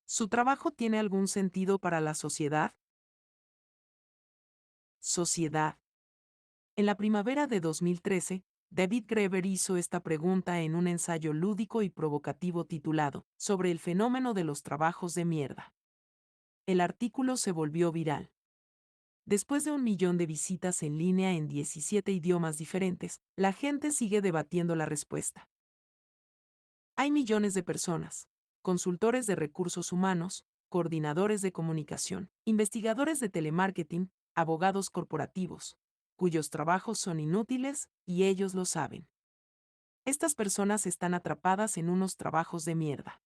¿Su trabajo tiene algún sentido para la sociedad? Sociedad. En la primavera de 2013, David Graeber hizo esta pregunta en un ensayo lúdico y provocativo titulado Sobre el fenómeno de los trabajos de mierda. El artículo se volvió viral. Después de 1 millón de visitas en línea en 17 idiomas diferentes, la gente sigue debatiendo la respuesta. Hay millones de personas, consultores de recursos humanos, coordinadores de comunicación, investigadores de telemarketing, abogados corporativos, cuyos trabajos son inútiles y ellos lo saben. Estas personas están atrapadas en unos trabajos de mierda.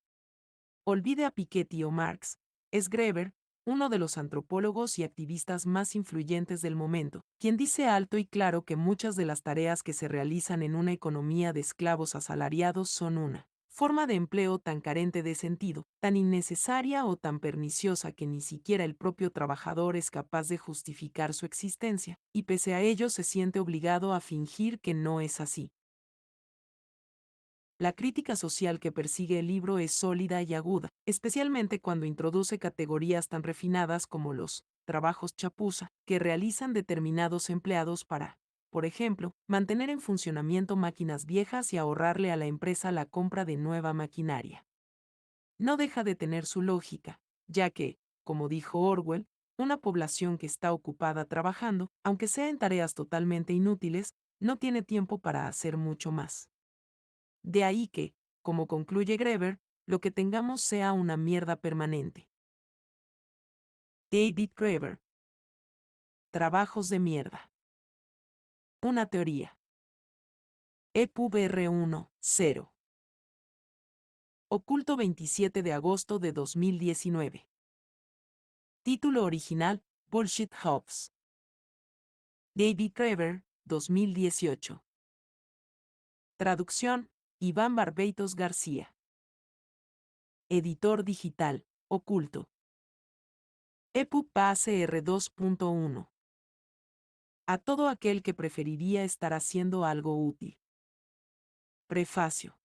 Olvide a Piketty o Marx, es Graeber, uno de los antropólogos y activistas más influyentes del momento, quien dice alto y claro que muchas de las tareas que se realizan en una economía de esclavos asalariados son una forma de empleo tan carente de sentido, tan innecesaria o tan perniciosa que ni siquiera el propio trabajador es capaz de justificar su existencia, y pese a ello se siente obligado a fingir que no es así. La crítica social que persigue el libro es sólida y aguda, especialmente cuando introduce categorías tan refinadas como los trabajos chapuza que realizan determinados empleados para, por ejemplo, mantener en funcionamiento máquinas viejas y ahorrarle a la empresa la compra de nueva maquinaria. No deja de tener su lógica, ya que, como dijo Orwell, una población que está ocupada trabajando, aunque sea en tareas totalmente inútiles, no tiene tiempo para hacer mucho más. De ahí que, como concluye Graeber, lo que tengamos sea una mierda permanente. David Graeber. Trabajos de mierda. Una teoría. EPUBR 0. Oculto 27 de agosto de 2019. Título original, Bullshit Hobbs. David Graeber, 2018. Traducción, Iván Barbeitos García. Editor digital, Oculto. EPUB ACR 2.1. A todo aquel que preferiría estar haciendo algo útil. Prefacio.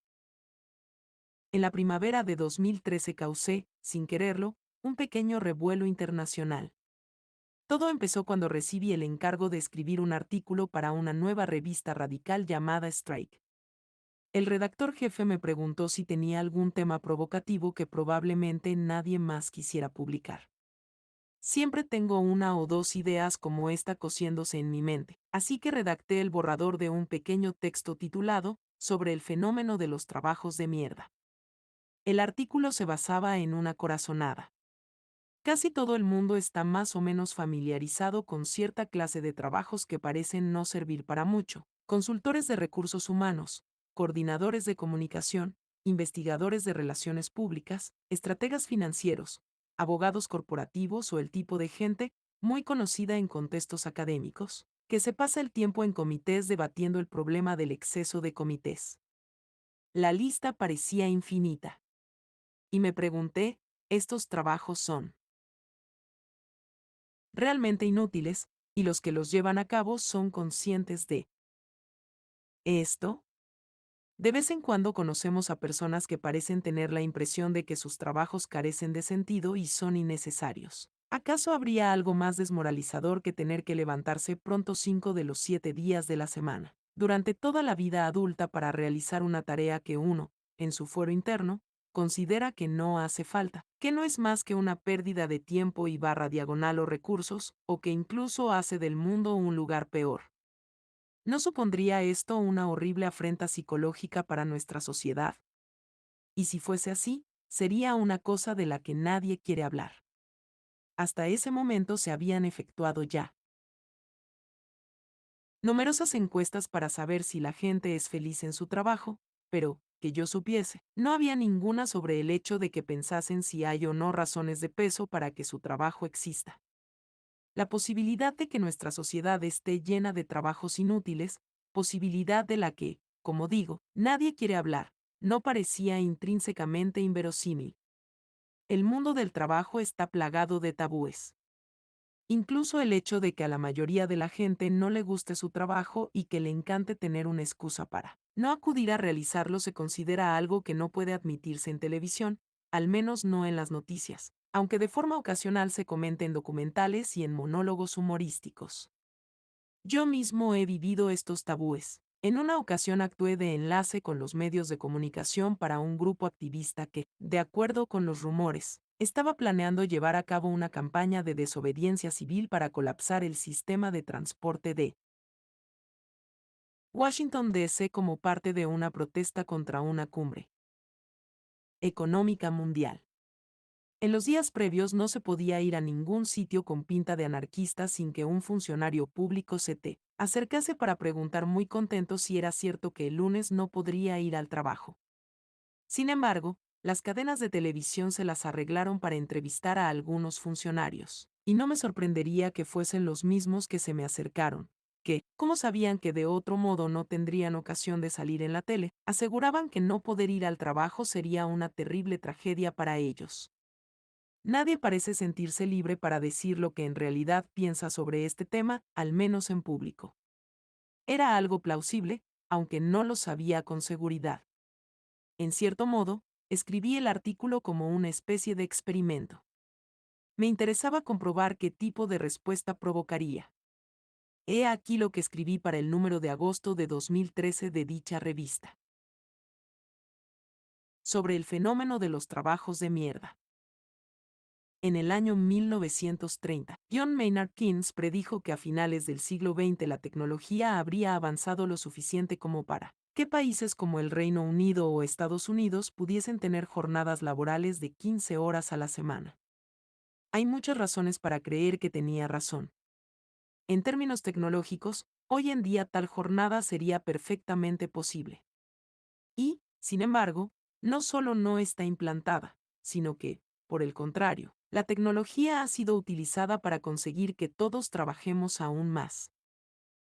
En la primavera de 2013 causé, sin quererlo, un pequeño revuelo internacional. Todo empezó cuando recibí el encargo de escribir un artículo para una nueva revista radical llamada Strike. El redactor jefe me preguntó si tenía algún tema provocativo que probablemente nadie más quisiera publicar. Siempre tengo una o dos ideas como esta cociéndose en mi mente, así que redacté el borrador de un pequeño texto titulado Sobre el fenómeno de los trabajos de mierda. El artículo se basaba en una corazonada. Casi todo el mundo está más o menos familiarizado con cierta clase de trabajos que parecen no servir para mucho. Consultores de recursos humanos, coordinadores de comunicación, investigadores de relaciones públicas, estrategas financieros, abogados corporativos o el tipo de gente, muy conocida en contextos académicos, que se pasa el tiempo en comités debatiendo el problema del exceso de comités. La lista parecía infinita. Y me pregunté, ¿estos trabajos son realmente inútiles, y los que los llevan a cabo son conscientes de esto? De vez en cuando conocemos a personas que parecen tener la impresión de que sus trabajos carecen de sentido y son innecesarios. ¿Acaso habría algo más desmoralizador que tener que levantarse pronto 5 de los 7 días de la semana, durante toda la vida adulta para realizar una tarea que uno, en su fuero interno, considera que no hace falta, que no es más que una pérdida de tiempo y barra diagonal o recursos, o que incluso hace del mundo un lugar peor? ¿No supondría esto una horrible afrenta psicológica para nuestra sociedad? Y si fuese así, sería una cosa de la que nadie quiere hablar. Hasta ese momento se habían efectuado ya numerosas encuestas para saber si la gente es feliz en su trabajo, pero, que yo supiese, no había ninguna sobre el hecho de que pensasen si hay o no razones de peso para que su trabajo exista. La posibilidad de que nuestra sociedad esté llena de trabajos inútiles, posibilidad de la que, como digo, nadie quiere hablar, no parecía intrínsecamente inverosímil. El mundo del trabajo está plagado de tabúes. Incluso el hecho de que a la mayoría de la gente no le guste su trabajo y que le encante tener una excusa para no acudir a realizarlo se considera algo que no puede admitirse en televisión, al menos no en las noticias, aunque de forma ocasional se comente en documentales y en monólogos humorísticos. Yo mismo he vivido estos tabúes. En una ocasión actué de enlace con los medios de comunicación para un grupo activista que, de acuerdo con los rumores, estaba planeando llevar a cabo una campaña de desobediencia civil para colapsar el sistema de transporte de Washington, D.C. como parte de una protesta contra una cumbre económica mundial. En los días previos no se podía ir a ningún sitio con pinta de anarquista sin que un funcionario público se te acercase para preguntar muy contento si era cierto que el lunes no podría ir al trabajo. Sin embargo, las cadenas de televisión se las arreglaron para entrevistar a algunos funcionarios, y no me sorprendería que fuesen los mismos que se me acercaron, que, como sabían que de otro modo no tendrían ocasión de salir en la tele, aseguraban que no poder ir al trabajo sería una terrible tragedia para ellos. Nadie parece sentirse libre para decir lo que en realidad piensa sobre este tema, al menos en público. Era algo plausible, aunque no lo sabía con seguridad. En cierto modo, escribí el artículo como una especie de experimento. Me interesaba comprobar qué tipo de respuesta provocaría. He aquí lo que escribí para el número de agosto de 2013 de dicha revista. Sobre el fenómeno de los trabajos de mierda. En el año 1930, John Maynard Keynes predijo que a finales del siglo XX la tecnología habría avanzado lo suficiente como para que países como el Reino Unido o Estados Unidos pudiesen tener jornadas laborales de 15 horas a la semana. Hay muchas razones para creer que tenía razón. En términos tecnológicos, hoy en día tal jornada sería perfectamente posible. Y, sin embargo, no solo no está implantada, sino que, por el contrario, la tecnología ha sido utilizada para conseguir que todos trabajemos aún más.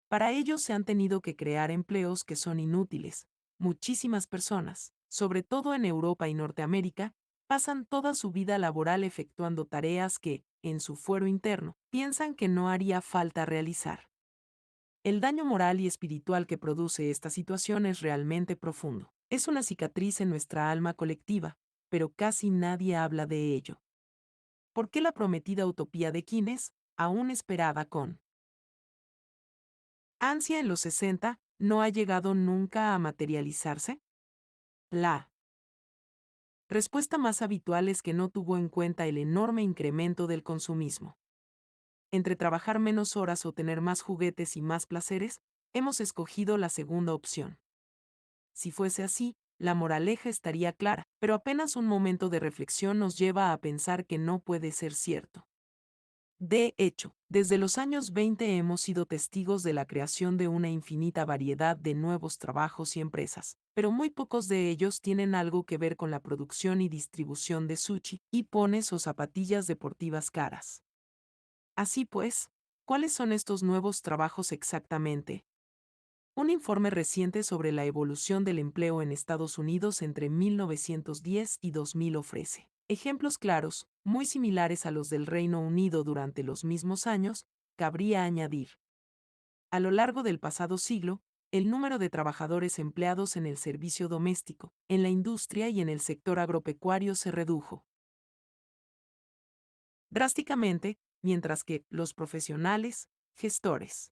Para ello se han tenido que crear empleos que son inútiles. Muchísimas personas, sobre todo en Europa y Norteamérica, pasan toda su vida laboral efectuando tareas que, en su fuero interno, piensan que no haría falta realizar. El daño moral y espiritual que produce esta situación es realmente profundo. Es una cicatriz en nuestra alma colectiva, pero casi nadie habla de ello. ¿Por qué la prometida utopía de Keynes, aún esperada con ansia en los 60, no ha llegado nunca a materializarse? La respuesta más habitual es que no tuvo en cuenta el enorme incremento del consumismo. Entre trabajar menos horas o tener más juguetes y más placeres, hemos escogido la segunda opción. Si fuese así, la moraleja estaría clara, pero apenas un momento de reflexión nos lleva a pensar que no puede ser cierto. De hecho, desde los años 20 hemos sido testigos de la creación de una infinita variedad de nuevos trabajos y empresas, pero muy pocos de ellos tienen algo que ver con la producción y distribución de sushi, hipones o zapatillas deportivas caras. Así pues, ¿cuáles son estos nuevos trabajos exactamente? Un informe reciente sobre la evolución del empleo en Estados Unidos entre 1910 y 2000 ofrece ejemplos claros, muy similares a los del Reino Unido durante los mismos años. Cabría añadir. A lo largo del pasado siglo, el número de trabajadores empleados en el servicio doméstico, en la industria y en el sector agropecuario se redujo drásticamente, mientras que los profesionales, gestores,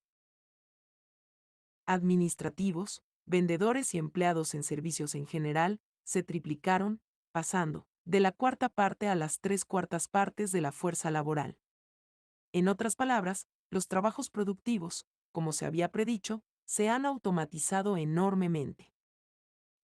administrativos, vendedores y empleados en servicios en general, se triplicaron, pasando de la cuarta parte a las 3/4 partes de la fuerza laboral. En otras palabras, los trabajos productivos, como se había predicho, se han automatizado enormemente.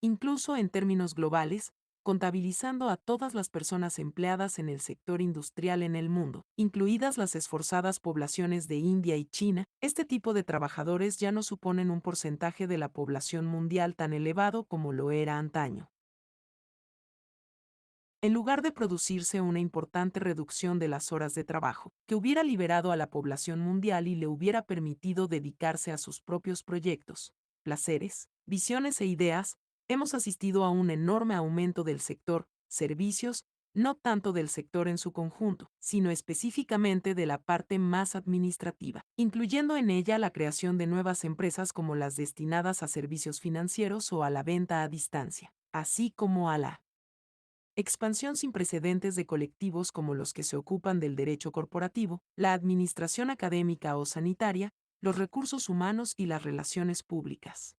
Incluso en términos globales, contabilizando a todas las personas empleadas en el sector industrial en el mundo, incluidas las esforzadas poblaciones de India y China, este tipo de trabajadores ya no suponen un porcentaje de la población mundial tan elevado como lo era antaño. En lugar de producirse una importante reducción de las horas de trabajo, que hubiera liberado a la población mundial y le hubiera permitido dedicarse a sus propios proyectos, placeres, visiones e ideas, hemos asistido a un enorme aumento del sector servicios, no tanto del sector en su conjunto, sino específicamente de la parte más administrativa, incluyendo en ella la creación de nuevas empresas como las destinadas a servicios financieros o a la venta a distancia, así como a la expansión sin precedentes de colectivos como los que se ocupan del derecho corporativo, la administración académica o sanitaria, los recursos humanos y las relaciones públicas.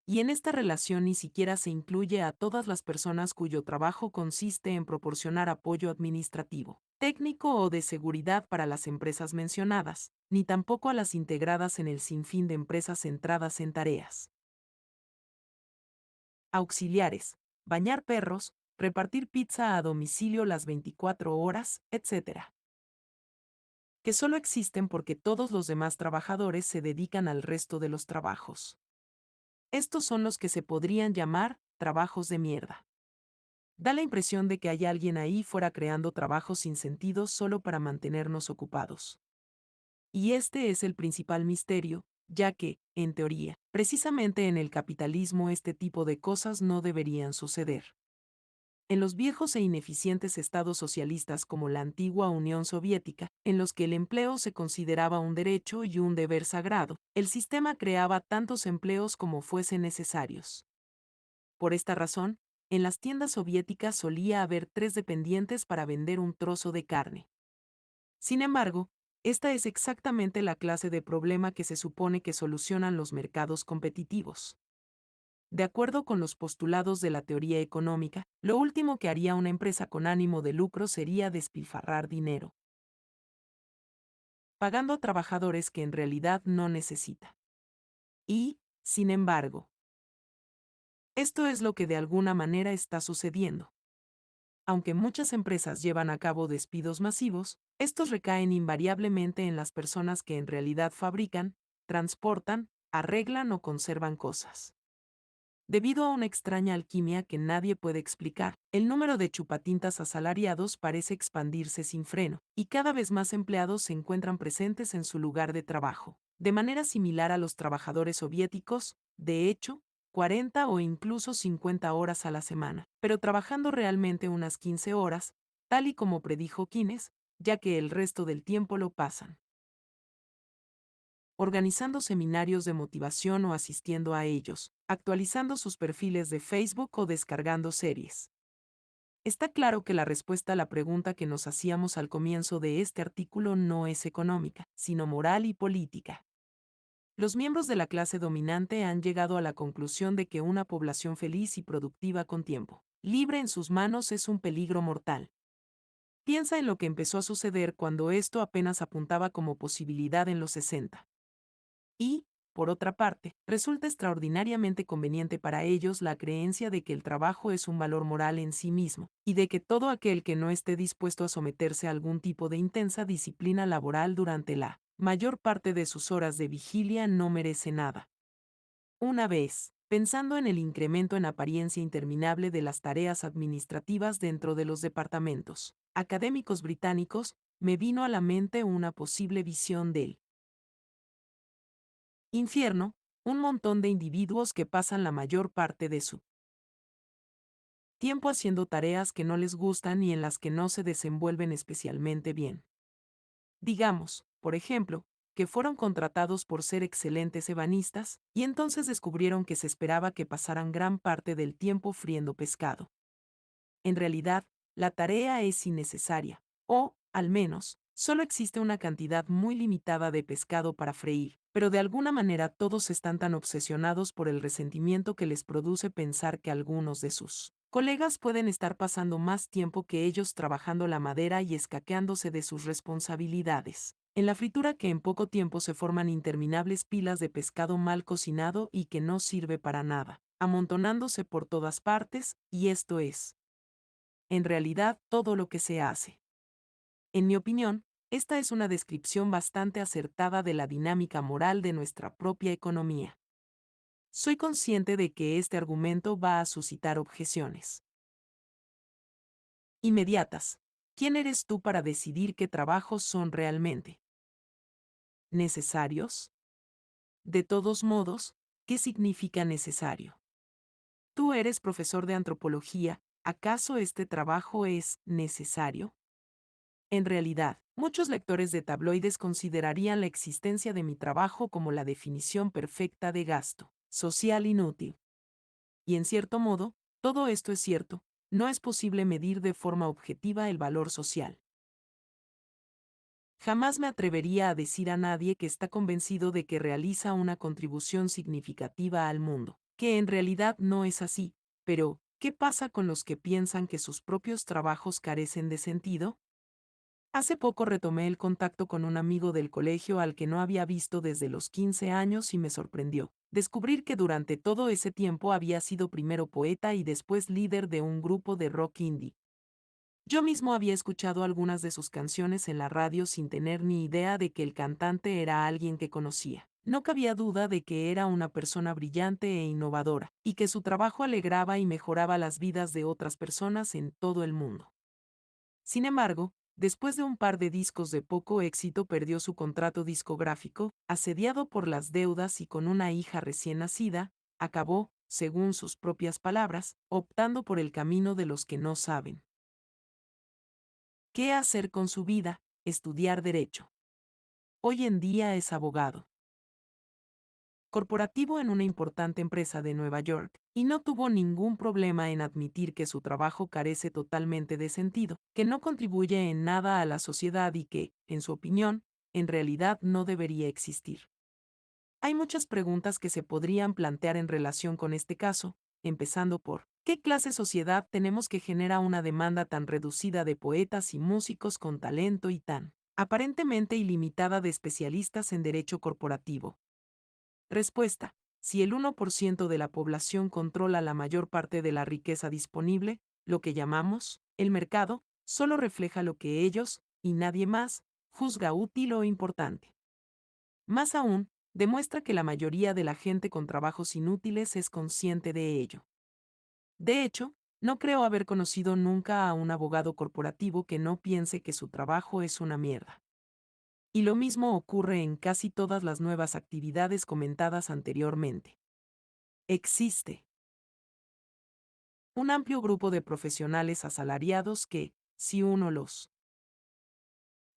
Y en esta relación ni siquiera se incluye a todas las personas cuyo trabajo consiste en proporcionar apoyo administrativo, técnico o de seguridad para las empresas mencionadas, ni tampoco a las integradas en el sinfín de empresas centradas en tareas auxiliares, bañar perros, repartir pizza a domicilio las 24 horas, etc., que solo existen porque todos los demás trabajadores se dedican al resto de los trabajos. Estos son los que se podrían llamar trabajos de mierda. Da la impresión de que hay alguien ahí fuera creando trabajos sin sentido solo para mantenernos ocupados. Y este es el principal misterio, ya que, en teoría, precisamente en el capitalismo este tipo de cosas no deberían suceder. En los viejos e ineficientes estados socialistas como la antigua Unión Soviética, en los que el empleo se consideraba un derecho y un deber sagrado, el sistema creaba tantos empleos como fuesen necesarios. Por esta razón, en las tiendas soviéticas solía haber 3 dependientes para vender un trozo de carne. Sin embargo, esta es exactamente la clase de problema que se supone que solucionan los mercados competitivos. De acuerdo con los postulados de la teoría económica, lo último que haría una empresa con ánimo de lucro sería despilfarrar dinero, pagando a trabajadores que en realidad no necesita. Y, sin embargo, esto es lo que de alguna manera está sucediendo. Aunque muchas empresas llevan a cabo despidos masivos, estos recaen invariablemente en las personas que en realidad fabrican, transportan, arreglan o conservan cosas. Debido a una extraña alquimia que nadie puede explicar, el número de chupatintas asalariados parece expandirse sin freno, y cada vez más empleados se encuentran presentes en su lugar de trabajo. De manera similar a los trabajadores soviéticos, de hecho, 40 o incluso 50 horas a la semana, pero trabajando realmente unas 15 horas, tal y como predijo Keynes, ya que el resto del tiempo lo pasan organizando seminarios de motivación o asistiendo a ellos, actualizando sus perfiles de Facebook o descargando series. Está claro que la respuesta a la pregunta que nos hacíamos al comienzo de este artículo no es económica, sino moral y política. Los miembros de la clase dominante han llegado a la conclusión de que una población feliz y productiva con tiempo libre en sus manos es un peligro mortal. Piensa en lo que empezó a suceder cuando esto apenas apuntaba como posibilidad en los 60. Y, por otra parte, resulta extraordinariamente conveniente para ellos la creencia de que el trabajo es un valor moral en sí mismo, y de que todo aquel que no esté dispuesto a someterse a algún tipo de intensa disciplina laboral durante la mayor parte de sus horas de vigilia no merece nada. Una vez, pensando en el incremento en apariencia interminable de las tareas administrativas dentro de los departamentos académicos británicos, me vino a la mente una posible visión del infierno, un montón de individuos que pasan la mayor parte de su tiempo haciendo tareas que no les gustan y en las que no se desenvuelven especialmente bien. Digamos, por ejemplo, que fueron contratados por ser excelentes ebanistas, y entonces descubrieron que se esperaba que pasaran gran parte del tiempo friendo pescado. En realidad, la tarea es innecesaria, o, al menos, solo existe una cantidad muy limitada de pescado para freír, pero de alguna manera todos están tan obsesionados por el resentimiento que les produce pensar que algunos de sus colegas pueden estar pasando más tiempo que ellos trabajando la madera y escaqueándose de sus responsabilidades. En la fritura que en poco tiempo se forman interminables pilas de pescado mal cocinado y que no sirve para nada, amontonándose por todas partes, y esto es en realidad todo lo que se hace. En mi opinión, esta es una descripción bastante acertada de la dinámica moral de nuestra propia economía. Soy consciente de que este argumento va a suscitar objeciones inmediatas. ¿Quién eres tú para decidir qué trabajos son realmente necesarios? De todos modos, ¿qué significa necesario? Tú eres profesor de antropología, ¿acaso este trabajo es necesario? En realidad, muchos lectores de tabloides considerarían la existencia de mi trabajo como la definición perfecta de gasto social inútil. Y en cierto modo, todo esto es cierto, no es posible medir de forma objetiva el valor social. Jamás me atrevería a decir a nadie que está convencido de que realiza una contribución significativa al mundo, que en realidad no es así, pero, ¿qué pasa con los que piensan que sus propios trabajos carecen de sentido? Hace poco retomé el contacto con un amigo del colegio al que no había visto desde los 15 años y me sorprendió descubrir que durante todo ese tiempo había sido primero poeta y después líder de un grupo de rock indie. Yo mismo había escuchado algunas de sus canciones en la radio sin tener ni idea de que el cantante era alguien que conocía. No cabía duda de que era una persona brillante e innovadora, y que su trabajo alegraba y mejoraba las vidas de otras personas en todo el mundo. Sin embargo, después de un par de discos de poco éxito perdió su contrato discográfico, asediado por las deudas y con una hija recién nacida, acabó, según sus propias palabras, optando por el camino de los que no saben qué hacer con su vida, estudiar derecho. Hoy en día es abogado corporativo en una importante empresa de Nueva York, y no tuvo ningún problema en admitir que su trabajo carece totalmente de sentido, que no contribuye en nada a la sociedad y que, en su opinión, en realidad no debería existir. Hay muchas preguntas que se podrían plantear en relación con este caso, empezando por, ¿qué clase de sociedad tenemos que genera una demanda tan reducida de poetas y músicos con talento y tan aparentemente ilimitada de especialistas en derecho corporativo? Respuesta: si el 1% de la población controla la mayor parte de la riqueza disponible, lo que llamamos el mercado, solo refleja lo que ellos, y nadie más, juzga útil o importante. Más aún, demuestra que la mayoría de la gente con trabajos inútiles es consciente de ello. De hecho, no creo haber conocido nunca a un abogado corporativo que no piense que su trabajo es una mierda. Y lo mismo ocurre en casi todas las nuevas actividades comentadas anteriormente. Existe un amplio grupo de profesionales asalariados que, si uno los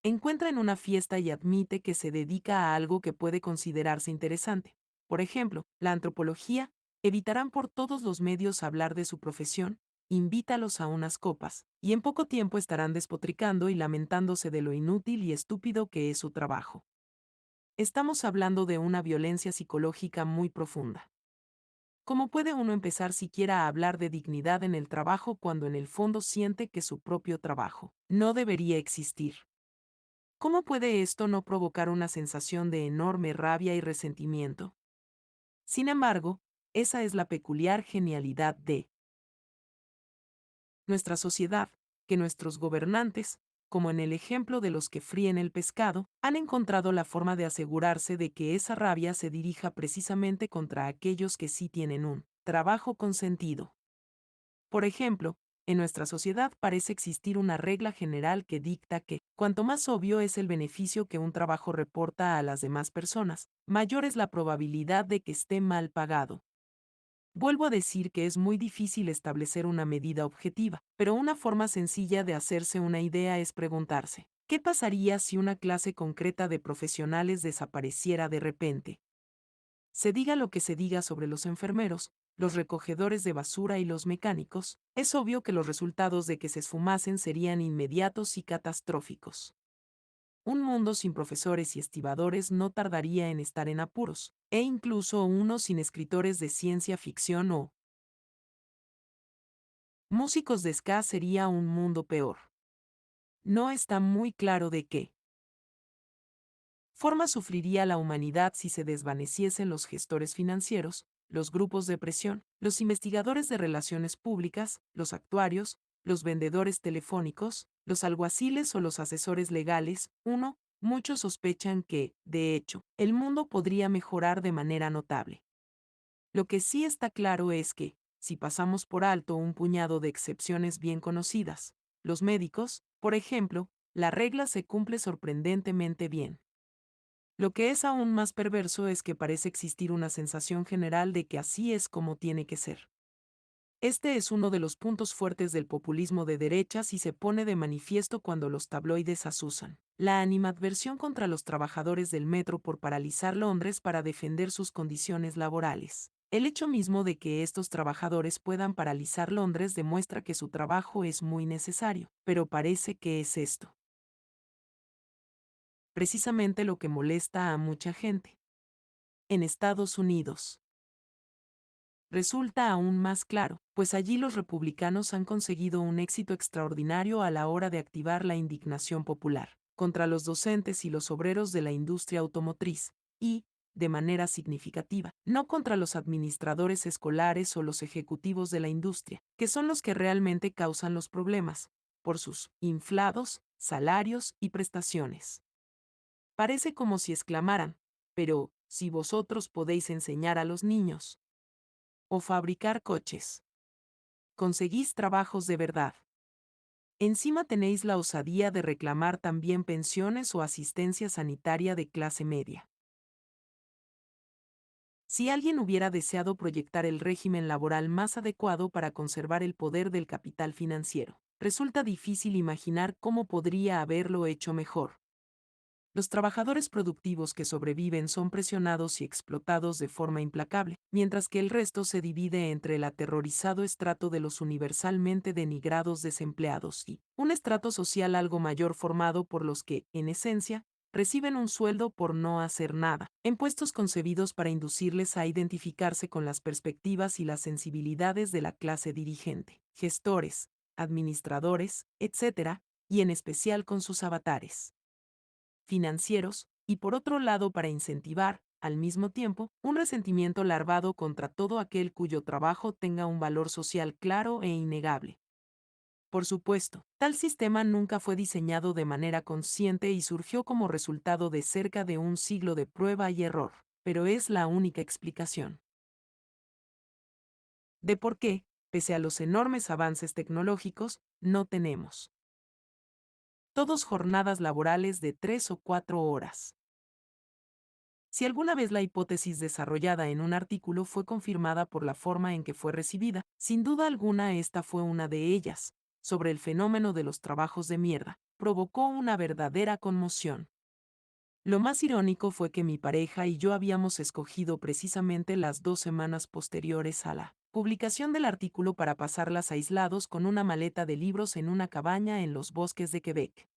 encuentra en una fiesta y admite que se dedica a algo que puede considerarse interesante, por ejemplo, la antropología, evitarán por todos los medios hablar de su profesión, invítalos a unas copas, y en poco tiempo estarán despotricando y lamentándose de lo inútil y estúpido que es su trabajo. Estamos hablando de una violencia psicológica muy profunda. ¿Cómo puede uno empezar siquiera a hablar de dignidad en el trabajo cuando en el fondo siente que su propio trabajo no debería existir? ¿Cómo puede esto no provocar una sensación de enorme rabia y resentimiento? Sin embargo, esa es la peculiar genialidad de nuestra sociedad, que nuestros gobernantes, como en el ejemplo de los que fríen el pescado, han encontrado la forma de asegurarse de que esa rabia se dirija precisamente contra aquellos que sí tienen un trabajo con sentido. Por ejemplo, en nuestra sociedad parece existir una regla general que dicta que, cuanto más obvio es el beneficio que un trabajo reporta a las demás personas, mayor es la probabilidad de que esté mal pagado. Vuelvo a decir que es muy difícil establecer una medida objetiva, pero una forma sencilla de hacerse una idea es preguntarse, ¿qué pasaría si una clase concreta de profesionales desapareciera de repente? Se diga lo que se diga sobre los enfermeros, los recogedores de basura y los mecánicos, es obvio que los resultados de que se esfumasen serían inmediatos y catastróficos. Un mundo sin profesores y estibadores no tardaría en estar en apuros, e incluso uno sin escritores de ciencia ficción o músicos de ska sería un mundo peor. No está muy claro de qué forma sufriría la humanidad si se desvaneciesen los gestores financieros, los grupos de presión, los investigadores de relaciones públicas, los actuarios, los vendedores telefónicos, los alguaciles o los asesores legales. Muchos sospechan que, de hecho, el mundo podría mejorar de manera notable. Lo que sí está claro es que, si pasamos por alto un puñado de excepciones bien conocidas, los médicos, por ejemplo, la regla se cumple sorprendentemente bien. Lo que es aún más perverso es que parece existir una sensación general de que así es como tiene que ser. Este es uno de los puntos fuertes del populismo de derechas y se pone de manifiesto cuando los tabloides azusan la animadversión contra los trabajadores del metro por paralizar Londres para defender sus condiciones laborales. El hecho mismo de que estos trabajadores puedan paralizar Londres demuestra que su trabajo es muy necesario, pero parece que es esto precisamente lo que molesta a mucha gente. En Estados Unidos resulta aún más claro, pues allí los republicanos han conseguido un éxito extraordinario a la hora de activar la indignación popular contra los docentes y los obreros de la industria automotriz, y, de manera significativa, no contra los administradores escolares o los ejecutivos de la industria, que son los que realmente causan los problemas, por sus inflados salarios y prestaciones. Parece como si exclamaran, pero, si vosotros podéis enseñar a los niños, o fabricar coches, conseguís trabajos de verdad. Encima tenéis la osadía de reclamar también pensiones o asistencia sanitaria de clase media. Si alguien hubiera deseado proyectar el régimen laboral más adecuado para conservar el poder del capital financiero, resulta difícil imaginar cómo podría haberlo hecho mejor. Los trabajadores productivos que sobreviven son presionados y explotados de forma implacable, mientras que el resto se divide entre el aterrorizado estrato de los universalmente denigrados desempleados y un estrato social algo mayor formado por los que, en esencia, reciben un sueldo por no hacer nada, en puestos concebidos para inducirles a identificarse con las perspectivas y las sensibilidades de la clase dirigente, gestores, administradores, etc., y en especial con sus avatares financieros, y por otro lado para incentivar, al mismo tiempo, un resentimiento larvado contra todo aquel cuyo trabajo tenga un valor social claro e innegable. Por supuesto, tal sistema nunca fue diseñado de manera consciente y surgió como resultado de cerca de un siglo de prueba y error, pero es la única explicación de por qué, pese a los enormes avances tecnológicos, no tenemos todos jornadas laborales de 3 o 4 horas. Si alguna vez la hipótesis desarrollada en un artículo fue confirmada por la forma en que fue recibida, sin duda alguna esta fue una de ellas, sobre el fenómeno de los trabajos de mierda, provocó una verdadera conmoción. Lo más irónico fue que mi pareja y yo habíamos escogido precisamente las 2 semanas posteriores a la publicación del artículo para pasarlas aislados con una maleta de libros en una cabaña en los bosques de Quebec.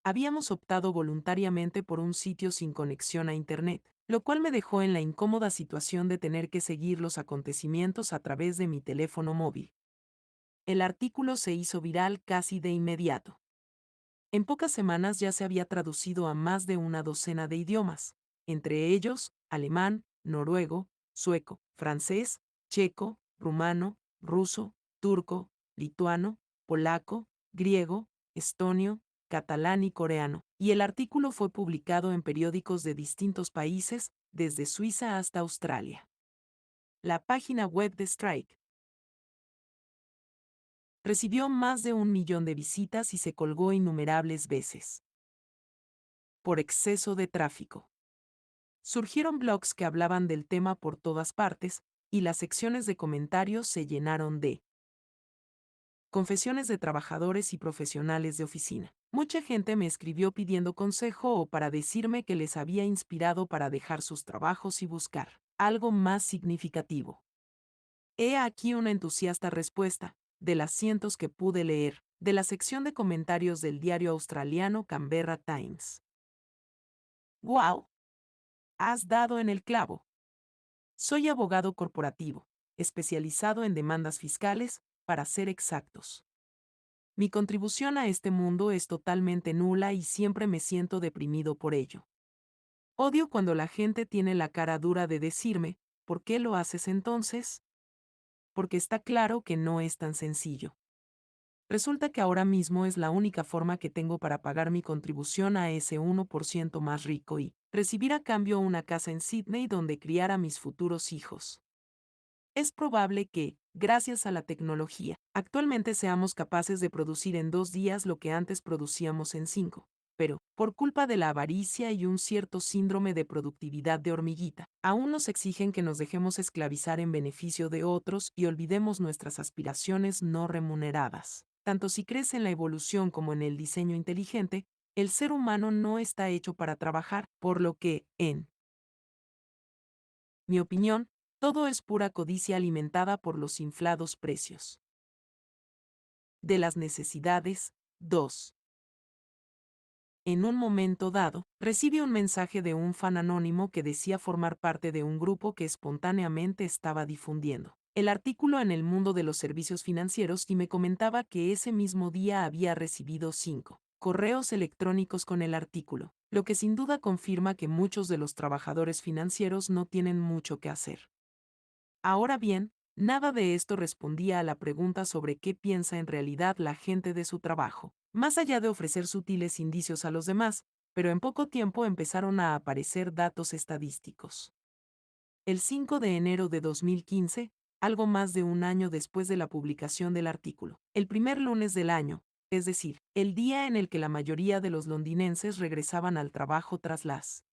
Habíamos optado voluntariamente por un sitio sin conexión a Internet, lo cual me dejó en la incómoda situación de tener que seguir los acontecimientos a través de mi teléfono móvil. El artículo se hizo viral casi de inmediato. En pocas semanas ya se había traducido a más de una docena de idiomas, entre ellos alemán, noruego, sueco, francés, checo, rumano, ruso, turco, lituano, polaco, griego, estonio, catalán y coreano, y el artículo fue publicado en periódicos de distintos países, desde Suiza hasta Australia. La página web de Strike recibió más de 1 millón de visitas y se colgó innumerables veces. Por exceso de tráfico. Surgieron blogs que hablaban del tema por todas partes, y las secciones de comentarios se llenaron de confesiones de trabajadores y profesionales de oficina. Mucha gente me escribió pidiendo consejo o para decirme que les había inspirado para dejar sus trabajos y buscar algo más significativo. He aquí una entusiasta respuesta, de las cientos que pude leer, de la sección de comentarios del diario australiano Canberra Times. ¡Wow! Has dado en el clavo. Soy abogado corporativo, especializado en demandas fiscales, para ser exactos. Mi contribución a este mundo es totalmente nula y siempre me siento deprimido por ello. Odio cuando la gente tiene la cara dura de decirme, ¿por qué lo haces entonces? Porque está claro que no es tan sencillo. Resulta que ahora mismo es la única forma que tengo para pagar mi contribución a ese 1% más rico y recibir a cambio una casa en Sydney donde criar a mis futuros hijos. Es probable que, gracias a la tecnología, actualmente seamos capaces de producir en 2 días lo que antes producíamos en 5. Pero, por culpa de la avaricia y un cierto síndrome de productividad de hormiguita, aún nos exigen que nos dejemos esclavizar en beneficio de otros y olvidemos nuestras aspiraciones no remuneradas. Tanto si crees en la evolución como en el diseño inteligente, el ser humano no está hecho para trabajar, por lo que, en mi opinión, Todo es pura codicia alimentada por los inflados precios. De las necesidades, 2. En un momento dado, recibe un mensaje de un fan anónimo que decía formar parte de un grupo que espontáneamente estaba difundiendo el artículo en el mundo de los servicios financieros y me comentaba que ese mismo día había recibido 5 correos electrónicos con el artículo, lo que sin duda confirma que muchos de los trabajadores financieros no tienen mucho que hacer. Ahora bien, nada de esto respondía a la pregunta sobre qué piensa en realidad la gente de su trabajo, más allá de ofrecer sutiles indicios a los demás, pero en poco tiempo empezaron a aparecer datos estadísticos. El 5 de enero de 2015, algo más de un año después de la publicación del artículo, el primer lunes del año, es decir, el día en el que la mayoría de los londinenses regresaban al trabajo tras las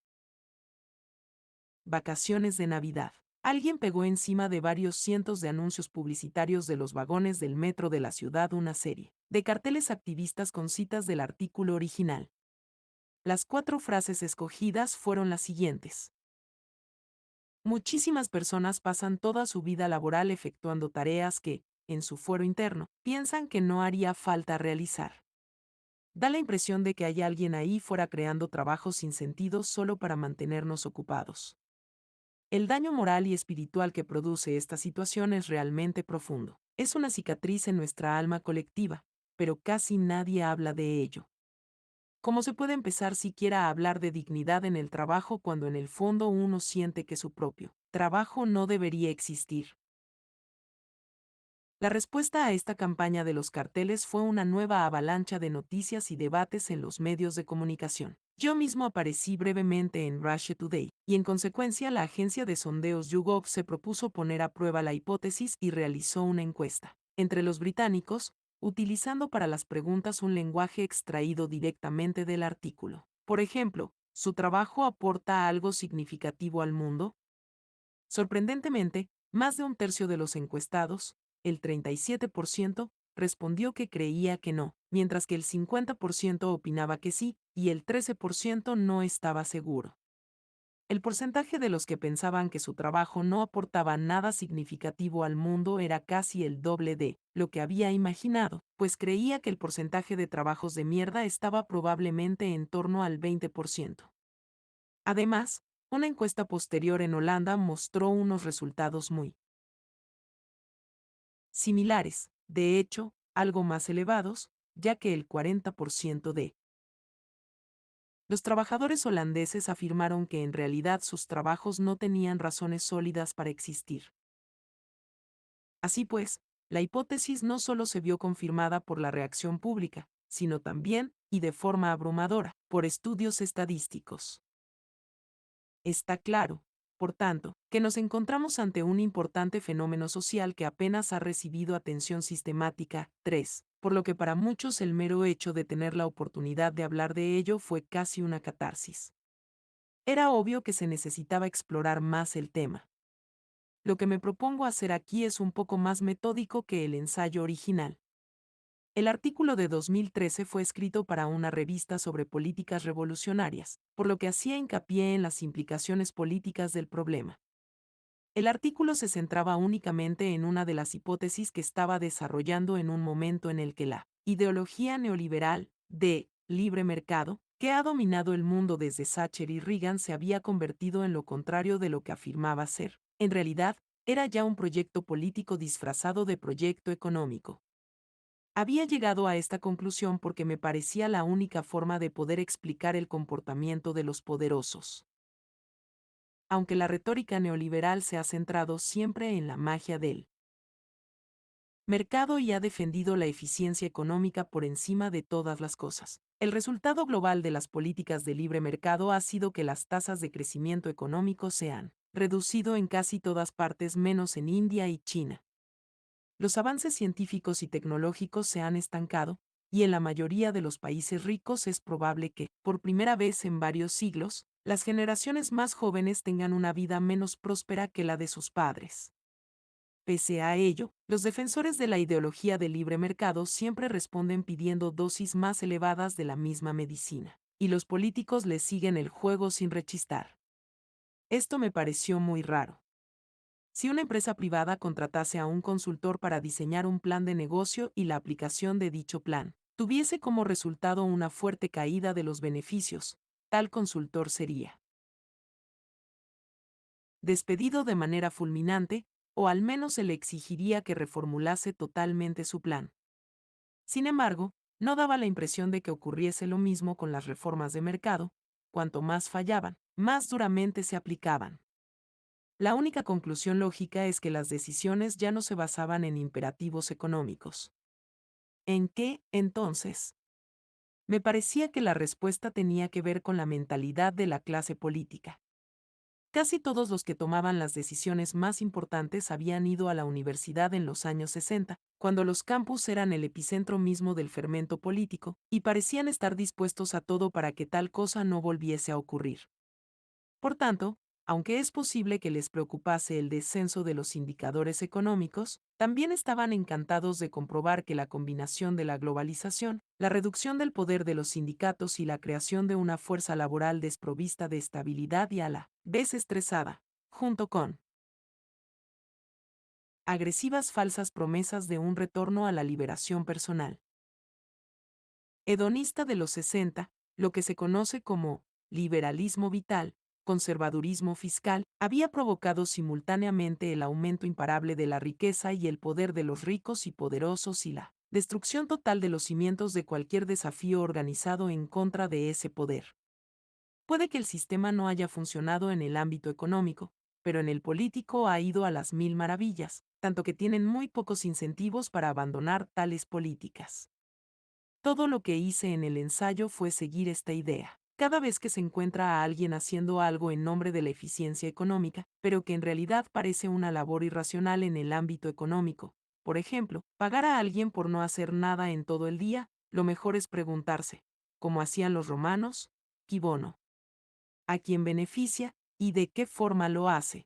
vacaciones de Navidad. Alguien pegó encima de varios cientos de anuncios publicitarios de los vagones del metro de la ciudad una serie de carteles activistas con citas del artículo original. Las 4 frases escogidas fueron las siguientes. Muchísimas personas pasan toda su vida laboral efectuando tareas que, en su fuero interno, piensan que no haría falta realizar. Da la impresión de que hay alguien ahí fuera creando trabajos sin sentido solo para mantenernos ocupados. El daño moral y espiritual que produce esta situación es realmente profundo. Es una cicatriz en nuestra alma colectiva, pero casi nadie habla de ello. ¿Cómo se puede empezar siquiera a hablar de dignidad en el trabajo cuando en el fondo uno siente que su propio trabajo no debería existir? La respuesta a esta campaña de los carteles fue una nueva avalancha de noticias y debates en los medios de comunicación. Yo mismo aparecí brevemente en Russia Today, y en consecuencia la agencia de sondeos YouGov se propuso poner a prueba la hipótesis y realizó una encuesta entre los británicos, utilizando para las preguntas un lenguaje extraído directamente del artículo. Por ejemplo, ¿su trabajo aporta algo significativo al mundo? Sorprendentemente, más de un tercio de los encuestados, el 37%, respondió que creía que no, mientras que el 50% opinaba que sí, y el 13% no estaba seguro. El porcentaje de los que pensaban que su trabajo no aportaba nada significativo al mundo era casi el doble de lo que había imaginado, pues creía que el porcentaje de trabajos de mierda estaba probablemente en torno al 20%. Además, una encuesta posterior en Holanda mostró unos resultados muy similares, de hecho, algo más elevados, ya que el 40% de los trabajadores holandeses afirmaron que en realidad sus trabajos no tenían razones sólidas para existir. Así pues, la hipótesis no solo se vio confirmada por la reacción pública, sino también, y de forma abrumadora, por estudios estadísticos. Está claro, por tanto, que nos encontramos ante un importante fenómeno social que apenas ha recibido atención sistemática. 3. Por lo que para muchos el mero hecho de tener la oportunidad de hablar de ello fue casi una catarsis. Era obvio que se necesitaba explorar más el tema. Lo que me propongo hacer aquí es un poco más metódico que el ensayo original. El artículo de 2013 fue escrito para una revista sobre políticas revolucionarias, por lo que hacía hincapié en las implicaciones políticas del problema. El artículo se centraba únicamente en una de las hipótesis que estaba desarrollando en un momento en el que la ideología neoliberal de libre mercado, que ha dominado el mundo desde Thatcher y Reagan, se había convertido en lo contrario de lo que afirmaba ser. En realidad, era ya un proyecto político disfrazado de proyecto económico. Había llegado a esta conclusión porque me parecía la única forma de poder explicar el comportamiento de los poderosos. Aunque la retórica neoliberal se ha centrado siempre en la magia del mercado y ha defendido la eficiencia económica por encima de todas las cosas, el resultado global de las políticas de libre mercado ha sido que las tasas de crecimiento económico se han reducido en casi todas partes menos en India y China. Los avances científicos y tecnológicos se han estancado, y en la mayoría de los países ricos es probable que, por primera vez en varios siglos, las generaciones más jóvenes tengan una vida menos próspera que la de sus padres. Pese a ello, los defensores de la ideología del libre mercado siempre responden pidiendo dosis más elevadas de la misma medicina, y los políticos les siguen el juego sin rechistar. Esto me pareció muy raro. Si una empresa privada contratase a un consultor para diseñar un plan de negocio y la aplicación de dicho plan tuviese como resultado una fuerte caída de los beneficios, tal consultor sería despedido de manera fulminante, o al menos se le exigiría que reformulase totalmente su plan. Sin embargo, no daba la impresión de que ocurriese lo mismo con las reformas de mercado. Cuanto más fallaban, más duramente se aplicaban. La única conclusión lógica es que las decisiones ya no se basaban en imperativos económicos. ¿En qué, entonces? Me parecía que la respuesta tenía que ver con la mentalidad de la clase política. Casi todos los que tomaban las decisiones más importantes habían ido a la universidad en los años 60, cuando los campus eran el epicentro mismo del fermento político, y parecían estar dispuestos a todo para que tal cosa no volviese a ocurrir. Por tanto, aunque es posible que les preocupase el descenso de los indicadores económicos, también estaban encantados de comprobar que la combinación de la globalización, la reducción del poder de los sindicatos y la creación de una fuerza laboral desprovista de estabilidad y a la vez estresada, junto con agresivas falsas promesas de un retorno a la liberación personal. Hedonista de los 60, lo que se conoce como liberalismo vital, conservadurismo fiscal, había provocado simultáneamente el aumento imparable de la riqueza y el poder de los ricos y poderosos y la destrucción total de los cimientos de cualquier desafío organizado en contra de ese poder. Puede que el sistema no haya funcionado en el ámbito económico, pero en el político ha ido a las mil maravillas, tanto que tienen muy pocos incentivos para abandonar tales políticas. Todo lo que hice en el ensayo fue seguir esta idea. Cada vez que se encuentra a alguien haciendo algo en nombre de la eficiencia económica, pero que en realidad parece una labor irracional en el ámbito económico, por ejemplo, pagar a alguien por no hacer nada en todo el día, lo mejor es preguntarse, como hacían los romanos, ¿qui bono? ¿A quién beneficia y de qué forma lo hace?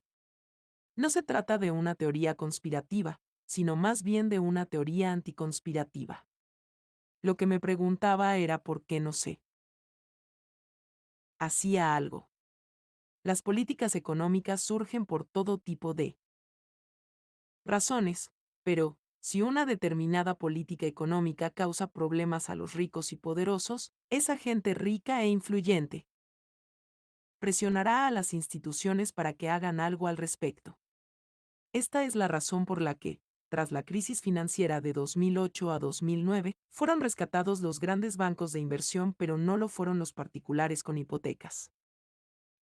No se trata de una teoría conspirativa, sino más bien de una teoría anticonspirativa. Lo que me preguntaba era por qué no sé. Hacía algo. Las políticas económicas surgen por todo tipo de razones, pero, si una determinada política económica causa problemas a los ricos y poderosos, esa gente rica e influyente presionará a las instituciones para que hagan algo al respecto. Esta es la razón por la que, tras la crisis financiera de 2008 a 2009, fueron rescatados los grandes bancos de inversión, pero no lo fueron los particulares con hipotecas.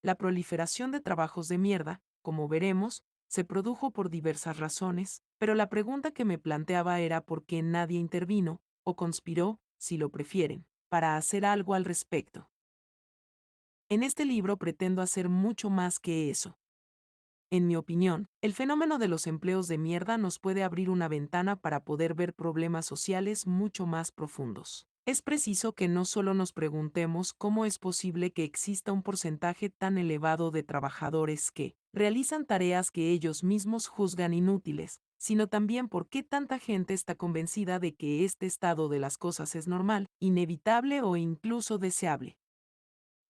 La proliferación de trabajos de mierda, como veremos, se produjo por diversas razones, pero la pregunta que me planteaba era por qué nadie intervino, o conspiró, si lo prefieren, para hacer algo al respecto. En este libro pretendo hacer mucho más que eso. En mi opinión, el fenómeno de los empleos de mierda nos puede abrir una ventana para poder ver problemas sociales mucho más profundos. Es preciso que no solo nos preguntemos cómo es posible que exista un porcentaje tan elevado de trabajadores que realizan tareas que ellos mismos juzgan inútiles, sino también por qué tanta gente está convencida de que este estado de las cosas es normal, inevitable o incluso deseable.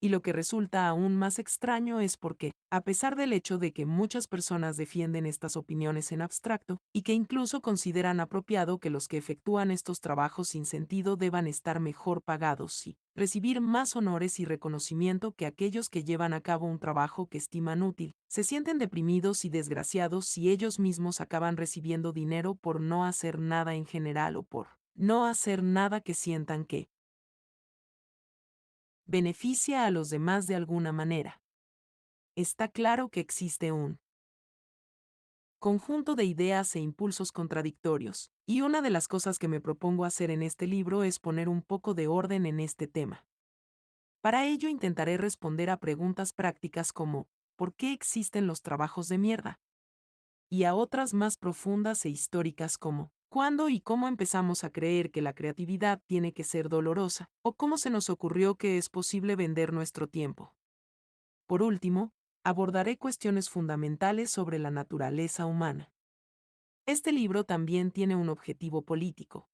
Y lo que resulta aún más extraño es porque, a pesar del hecho de que muchas personas defienden estas opiniones en abstracto, y que incluso consideran apropiado que los que efectúan estos trabajos sin sentido deban estar mejor pagados y recibir más honores y reconocimiento que aquellos que llevan a cabo un trabajo que estiman útil, se sienten deprimidos y desgraciados si ellos mismos acaban recibiendo dinero por no hacer nada en general o por no hacer nada que sientan que beneficia a los demás de alguna manera. Está claro que existe un conjunto de ideas e impulsos contradictorios, y una de las cosas que me propongo hacer en este libro es poner un poco de orden en este tema. Para ello intentaré responder a preguntas prácticas como, ¿por qué existen los trabajos de mierda? Y a otras más profundas e históricas como, ¿cuándo y cómo empezamos a creer que la creatividad tiene que ser dolorosa? ¿O cómo se nos ocurrió que es posible vender nuestro tiempo? Por último, abordaré cuestiones fundamentales sobre la naturaleza humana. Este libro también tiene un objetivo político.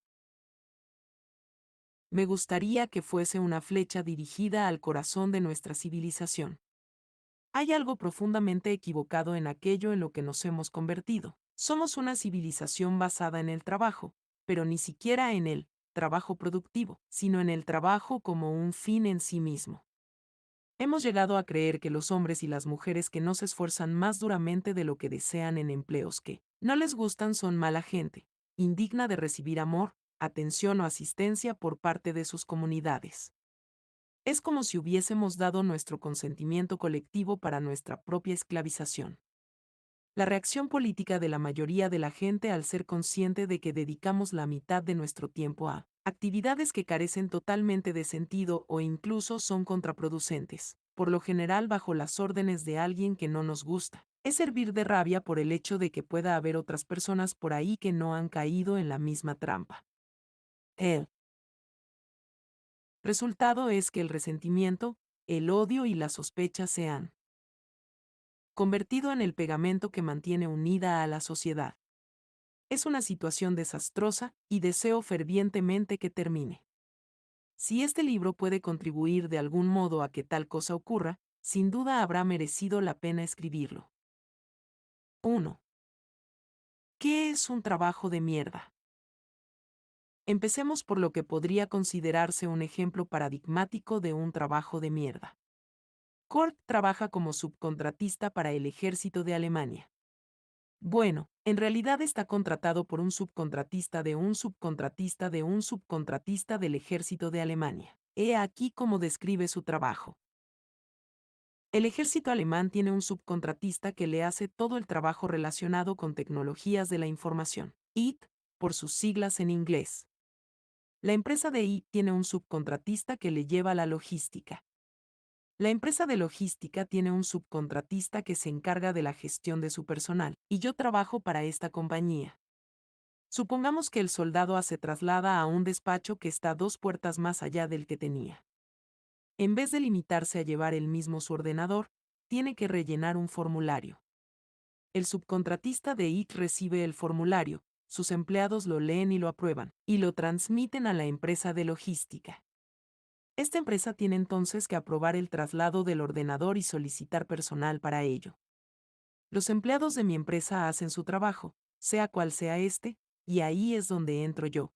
Me gustaría que fuese una flecha dirigida al corazón de nuestra civilización. Hay algo profundamente equivocado en aquello en lo que nos hemos convertido. Somos una civilización basada en el trabajo, pero ni siquiera en el trabajo productivo, sino en el trabajo como un fin en sí mismo. Hemos llegado a creer que los hombres y las mujeres que no se esfuerzan más duramente de lo que desean en empleos que no les gustan son mala gente, indigna de recibir amor, atención o asistencia por parte de sus comunidades. Es como si hubiésemos dado nuestro consentimiento colectivo para nuestra propia esclavización. La reacción política de la mayoría de la gente al ser consciente de que dedicamos la mitad de nuestro tiempo a actividades que carecen totalmente de sentido o incluso son contraproducentes, por lo general bajo las órdenes de alguien que no nos gusta, es hervir de rabia por el hecho de que pueda haber otras personas por ahí que no han caído en la misma trampa. El resultado es que el resentimiento, el odio y la sospecha se han convertido en el pegamento que mantiene unida a la sociedad. Es una situación desastrosa y deseo fervientemente que termine. Si este libro puede contribuir de algún modo a que tal cosa ocurra, sin duda habrá merecido la pena escribirlo. 1. ¿Qué es un trabajo de mierda? Empecemos por lo que podría considerarse un ejemplo paradigmático de un trabajo de mierda. Kurt trabaja como subcontratista para el ejército de Alemania. Bueno, en realidad está contratado por un subcontratista de un subcontratista de un subcontratista del ejército de Alemania. He aquí cómo describe su trabajo. El ejército alemán tiene un subcontratista que le hace todo el trabajo relacionado con tecnologías de la información, IT, por sus siglas en inglés. La empresa de IT tiene un subcontratista que le lleva la logística. La empresa de logística tiene un subcontratista que se encarga de la gestión de su personal, y yo trabajo para esta compañía. Supongamos que el soldado se traslada a un despacho que está 2 puertas más allá del que tenía. En vez de limitarse a llevar él mismo su ordenador, tiene que rellenar un formulario. El subcontratista de IT recibe el formulario, sus empleados lo leen y lo aprueban, y lo transmiten a la empresa de logística. Esta empresa tiene entonces que aprobar el traslado del ordenador y solicitar personal para ello. Los empleados de mi empresa hacen su trabajo, sea cual sea este, y ahí es donde entro yo.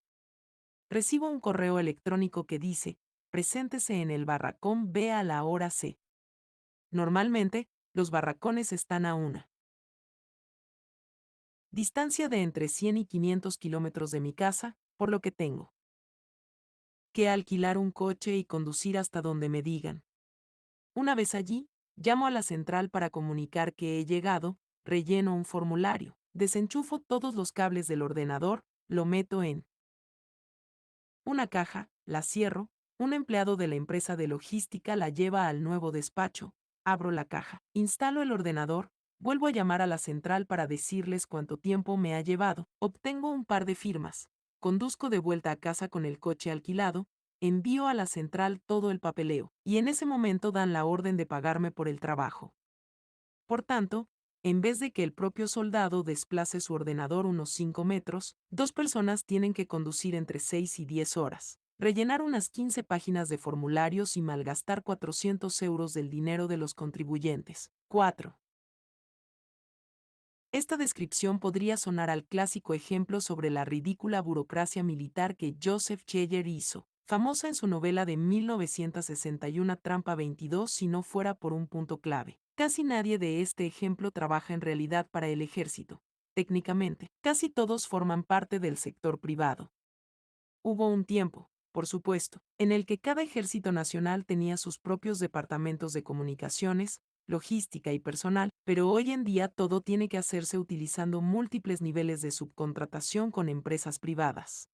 Recibo un correo electrónico que dice, preséntese en el barracón B a la hora C. Normalmente, los barracones están a una distancia de entre 100 y 500 kilómetros de mi casa, por lo que tengo que alquilar un coche y conducir hasta donde me digan. Una vez allí, llamo a la central para comunicar que he llegado, relleno un formulario, desenchufo todos los cables del ordenador, lo meto en una caja, la cierro, un empleado de la empresa de logística la lleva al nuevo despacho, abro la caja, instalo el ordenador, vuelvo a llamar a la central para decirles cuánto tiempo me ha llevado, obtengo un par de firmas, conduzco de vuelta a casa con el coche alquilado, envío a la central todo el papeleo, y en ese momento dan la orden de pagarme por el trabajo. Por tanto, en vez de que el propio soldado desplace su ordenador unos 5 metros, 2 personas tienen que conducir entre 6 y 10 horas, rellenar unas 15 páginas de formularios y malgastar 400 euros del dinero de los contribuyentes. 4. Esta descripción podría sonar al clásico ejemplo sobre la ridícula burocracia militar que Joseph Cheyer hizo, famosa en su novela de 1961 Trampa 22 si no fuera por un punto clave. Casi nadie de este ejemplo trabaja en realidad para el ejército. Técnicamente, casi todos forman parte del sector privado. Hubo un tiempo, por supuesto, en el que cada ejército nacional tenía sus propios departamentos de comunicaciones, logística y personal, pero hoy en día todo tiene que hacerse utilizando múltiples niveles de subcontratación con empresas privadas.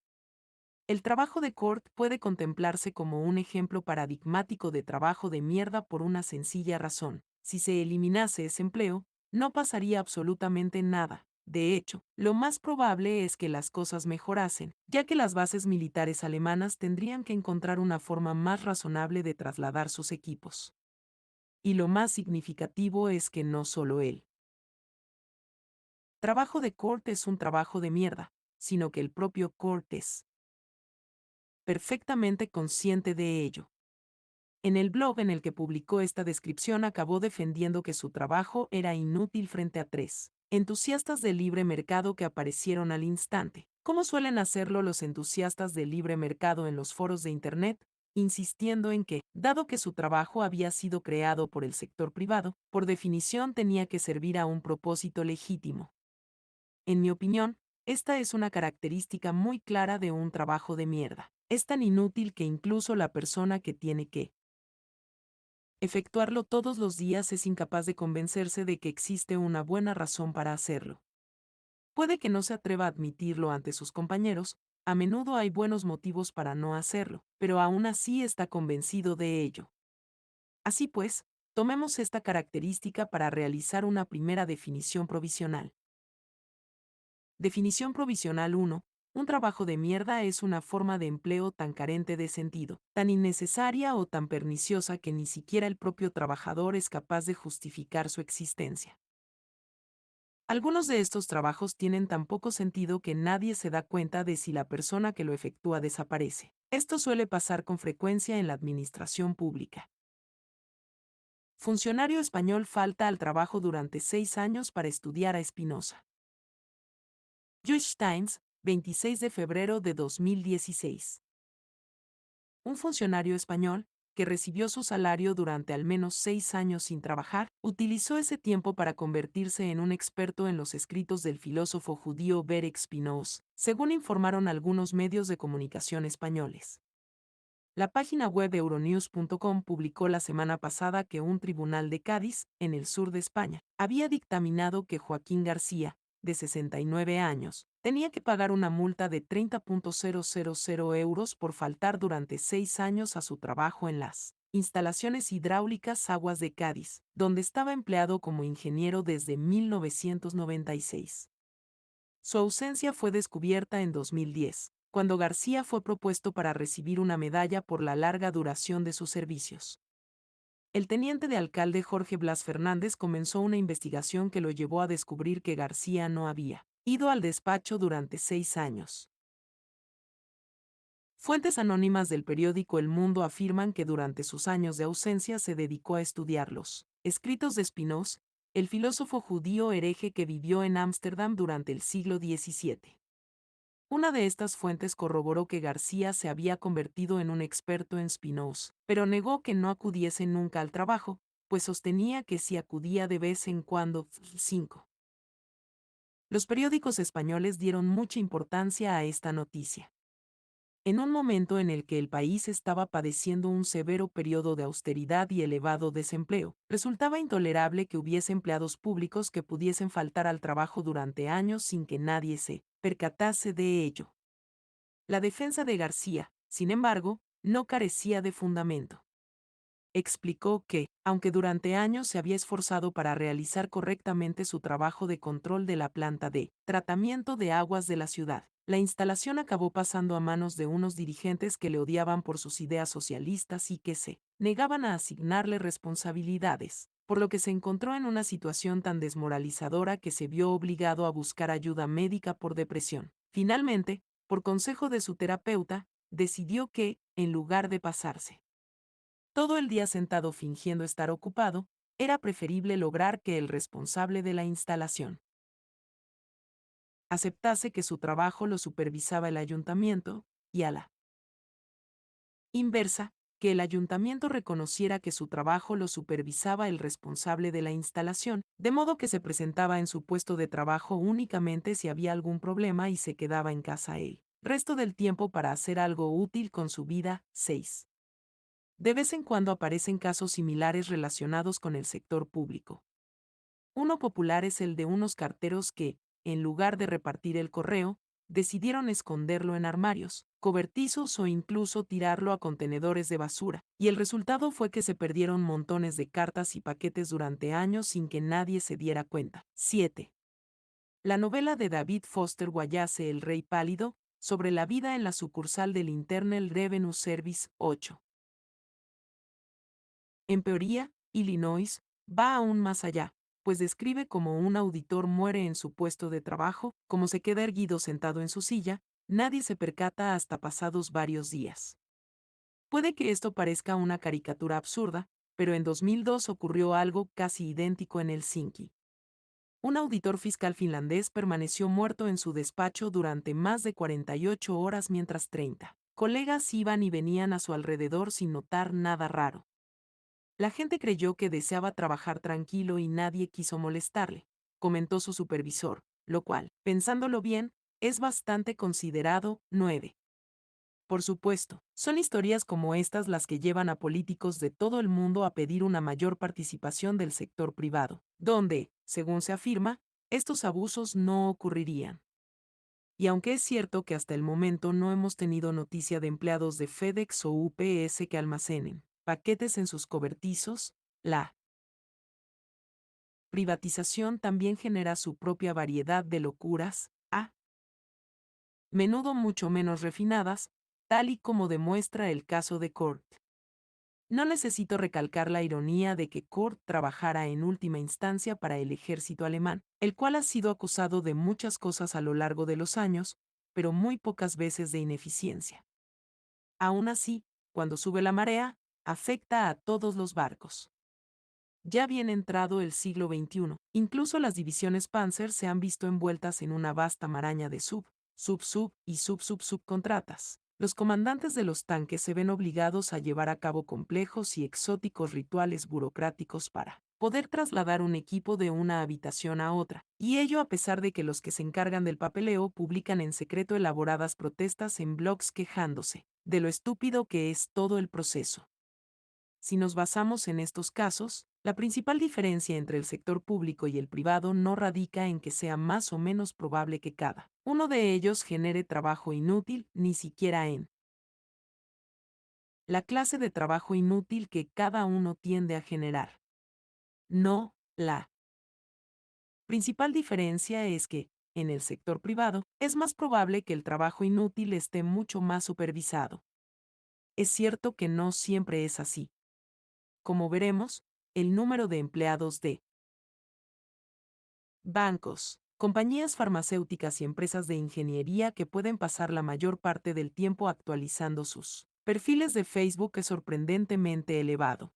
El trabajo de Kurt puede contemplarse como un ejemplo paradigmático de trabajo de mierda por una sencilla razón. Si se eliminase ese empleo, no pasaría absolutamente nada. De hecho, lo más probable es que las cosas mejorasen, ya que las bases militares alemanas tendrían que encontrar una forma más razonable de trasladar sus equipos. Y lo más significativo es que no solo el trabajo de Kurt es un trabajo de mierda, sino que el propio Kurt es perfectamente consciente de ello. En el blog en el que publicó esta descripción acabó defendiendo que su trabajo era inútil frente a tres entusiastas del libre mercado que aparecieron al instante, como suelen hacerlo los entusiastas del libre mercado en los foros de Internet, insistiendo en que, dado que su trabajo había sido creado por el sector privado, por definición tenía que servir a un propósito legítimo. En mi opinión, esta es una característica muy clara de un trabajo de mierda. Es tan inútil que incluso la persona que tiene que efectuarlo todos los días es incapaz de convencerse de que existe una buena razón para hacerlo. Puede que no se atreva a admitirlo ante sus compañeros, a menudo hay buenos motivos para no hacerlo, pero aún así está convencido de ello. Así pues, tomemos esta característica para realizar una primera definición provisional. Definición provisional 1. Un trabajo de mierda es una forma de empleo tan carente de sentido, tan innecesaria o tan perniciosa que ni siquiera el propio trabajador es capaz de justificar su existencia. Algunos de estos trabajos tienen tan poco sentido que nadie se da cuenta de si la persona que lo efectúa desaparece. Esto suele pasar con frecuencia en la administración pública. Funcionario español falta al trabajo durante 6 años para estudiar a Spinoza. Jewish Times, 26 de febrero de 2016. Un funcionario español, que recibió su salario durante al menos 6 años sin trabajar, utilizó ese tiempo para convertirse en un experto en los escritos del filósofo judío Baruch Spinoza, según informaron algunos medios de comunicación españoles. La página web euronews.com publicó la semana pasada que un tribunal de Cádiz, en el sur de España, había dictaminado que Joaquín García, de 69 años, tenía que pagar una multa de 30.000 euros por faltar durante 6 años a su trabajo en las instalaciones hidráulicas Aguas de Cádiz, donde estaba empleado como ingeniero desde 1996. Su ausencia fue descubierta en 2010, cuando García fue propuesto para recibir una medalla por la larga duración de sus servicios. El teniente de alcalde Jorge Blas Fernández comenzó una investigación que lo llevó a descubrir que García no había ido al despacho durante 6 años. Fuentes anónimas del periódico El Mundo afirman que durante sus años de ausencia se dedicó a estudiar los escritos de Spinoza, el filósofo judío hereje que vivió en Ámsterdam durante el siglo XVII. Una de estas fuentes corroboró que García se había convertido en un experto en Spinoza, pero negó que no acudiese nunca al trabajo, pues sostenía que si acudía de vez en cuando. 5. Los periódicos españoles dieron mucha importancia a esta noticia. En un momento en el que el país estaba padeciendo un severo periodo de austeridad y elevado desempleo, resultaba intolerable que hubiese empleados públicos que pudiesen faltar al trabajo durante años sin que nadie se percatase de ello. La defensa de García, sin embargo, no carecía de fundamento. Explicó que, aunque durante años se había esforzado para realizar correctamente su trabajo de control de la planta de tratamiento de aguas de la ciudad, la instalación acabó pasando a manos de unos dirigentes que le odiaban por sus ideas socialistas y que se negaban a asignarle responsabilidades, por lo que se encontró en una situación tan desmoralizadora que se vio obligado a buscar ayuda médica por depresión. Finalmente, por consejo de su terapeuta, decidió que, en lugar de pasarse todo el día sentado fingiendo estar ocupado, era preferible lograr que el responsable de la instalación aceptase que su trabajo lo supervisaba el ayuntamiento, y a la inversa, que el ayuntamiento reconociera que su trabajo lo supervisaba el responsable de la instalación, de modo que se presentaba en su puesto de trabajo únicamente si había algún problema y se quedaba en casa el resto del tiempo para hacer algo útil con su vida. 6. De vez en cuando aparecen casos similares relacionados con el sector público. Uno popular es el de unos carteros que, en lugar de repartir el correo, decidieron esconderlo en armarios, cobertizos o incluso tirarlo a contenedores de basura, y el resultado fue que se perdieron montones de cartas y paquetes durante años sin que nadie se diera cuenta. 7. La novela de David Foster Wallace El Rey Pálido, sobre la vida en la sucursal del Internal Revenue Service. 8. En Peoria, Illinois, va aún más allá, pues describe cómo un auditor muere en su puesto de trabajo, como se queda erguido sentado en su silla, nadie se percata hasta pasados varios días. Puede que esto parezca una caricatura absurda, pero en 2002 ocurrió algo casi idéntico en Helsinki. Un auditor fiscal finlandés permaneció muerto en su despacho durante más de 48 horas mientras 30 colegas iban y venían a su alrededor sin notar nada raro. La gente creyó que deseaba trabajar tranquilo y nadie quiso molestarle, comentó su supervisor, lo cual, pensándolo bien, es bastante considerado. 9. Por supuesto, son historias como estas las que llevan a políticos de todo el mundo a pedir una mayor participación del sector privado, donde, según se afirma, estos abusos no ocurrirían. Y aunque es cierto que hasta el momento no hemos tenido noticia de empleados de FedEx o UPS que almacenen paquetes en sus cobertizos, la privatización también genera su propia variedad de locuras, a menudo mucho menos refinadas, tal y como demuestra el caso de Kurt. No necesito recalcar la ironía de que Kurt trabajara en última instancia para el ejército alemán, el cual ha sido acusado de muchas cosas a lo largo de los años, pero muy pocas veces de ineficiencia. Aún así, cuando sube la marea, afecta a todos los barcos. Ya bien entrado el siglo XXI, incluso las divisiones Panzer se han visto envueltas en una vasta maraña de sub y subcontratas. Los comandantes de los tanques se ven obligados a llevar a cabo complejos y exóticos rituales burocráticos para poder trasladar un equipo de una habitación a otra, y ello a pesar de que los que se encargan del papeleo publican en secreto elaboradas protestas en blogs quejándose de lo estúpido que es todo el proceso. Si nos basamos en estos casos, la principal diferencia entre el sector público y el privado no radica en que sea más o menos probable que cada uno de ellos genere trabajo inútil, ni siquiera en la clase de trabajo inútil que cada uno tiende a generar. No, la principal diferencia es que, en el sector privado, es más probable que el trabajo inútil esté mucho más supervisado. Es cierto que no siempre es así. Como veremos, el número de empleados de bancos, compañías farmacéuticas y empresas de ingeniería que pueden pasar la mayor parte del tiempo actualizando sus perfiles de Facebook es sorprendentemente elevado.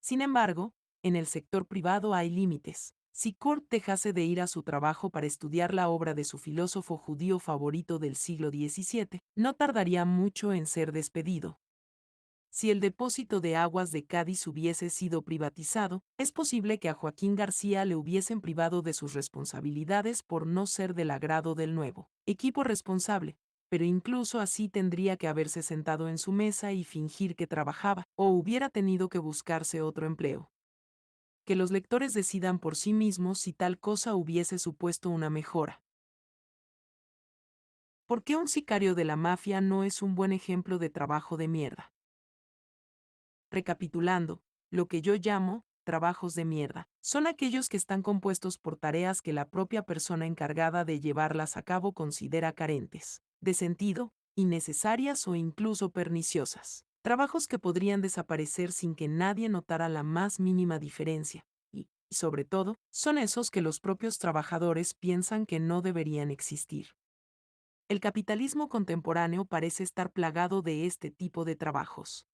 Sin embargo, en el sector privado hay límites. Si Kurt dejase de ir a su trabajo para estudiar la obra de su filósofo judío favorito del siglo XVII, no tardaría mucho en ser despedido. Si el depósito de aguas de Cádiz hubiese sido privatizado, es posible que a Joaquín García le hubiesen privado de sus responsabilidades por no ser del agrado del nuevo equipo responsable, pero incluso así tendría que haberse sentado en su mesa y fingir que trabajaba, o hubiera tenido que buscarse otro empleo. Que los lectores decidan por sí mismos si tal cosa hubiese supuesto una mejora. ¿Por qué un sicario de la mafia no es un buen ejemplo de trabajo de mierda? Recapitulando, lo que yo llamo trabajos de mierda son aquellos que están compuestos por tareas que la propia persona encargada de llevarlas a cabo considera carentes de sentido, innecesarias o incluso perniciosas. Trabajos que podrían desaparecer sin que nadie notara la más mínima diferencia. Y, sobre todo, son esos que los propios trabajadores piensan que no deberían existir. El capitalismo contemporáneo parece estar plagado de este tipo de trabajos.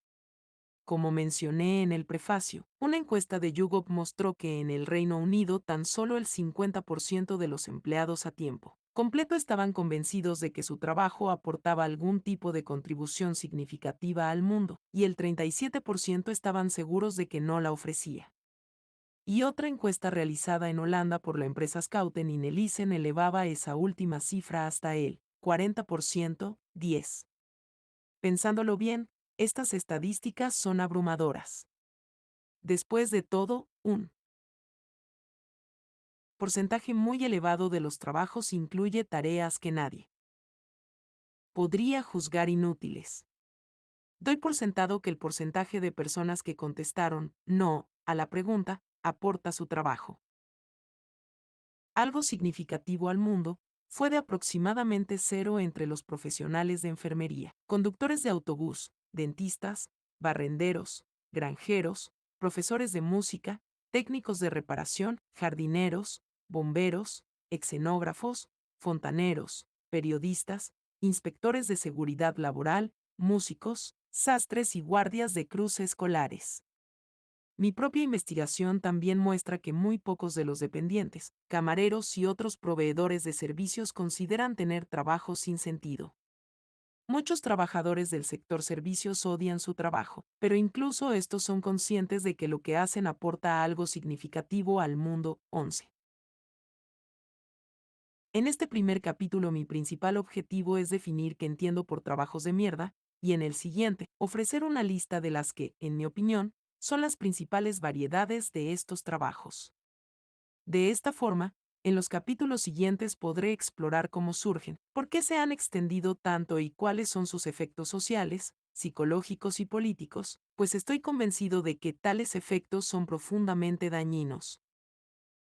Como mencioné en el prefacio, una encuesta de YouGov mostró que en el Reino Unido tan solo el 50% de los empleados a tiempo completo estaban convencidos de que su trabajo aportaba algún tipo de contribución significativa al mundo, y el 37% estaban seguros de que no la ofrecía. Y otra encuesta realizada en Holanda por la empresa Schouten y Nielsen elevaba esa última cifra hasta el 40%, 10. Pensándolo bien, estas estadísticas son abrumadoras. Después de todo, un porcentaje muy elevado de los trabajos incluye tareas que nadie podría juzgar inútiles. Doy por sentado que el porcentaje de personas que contestaron no a la pregunta aporta su trabajo algo significativo al mundo fue de aproximadamente cero entre los profesionales de enfermería, conductores de autobús, dentistas, barrenderos, granjeros, profesores de música, técnicos de reparación, jardineros, bomberos, escenógrafos, fontaneros, periodistas, inspectores de seguridad laboral, músicos, sastres y guardias de cruz escolares. Mi propia investigación también muestra que muy pocos de los dependientes, camareros y otros proveedores de servicios consideran tener trabajos sin sentido. Muchos trabajadores del sector servicios odian su trabajo, pero incluso estos son conscientes de que lo que hacen aporta algo significativo al mundo. 11. En este primer capítulo mi principal objetivo es definir qué entiendo por trabajos de mierda, y en el siguiente, ofrecer una lista de las que, en mi opinión, son las principales variedades de estos trabajos. De esta forma, en los capítulos siguientes podré explorar cómo surgen, por qué se han extendido tanto y cuáles son sus efectos sociales, psicológicos y políticos, pues estoy convencido de que tales efectos son profundamente dañinos.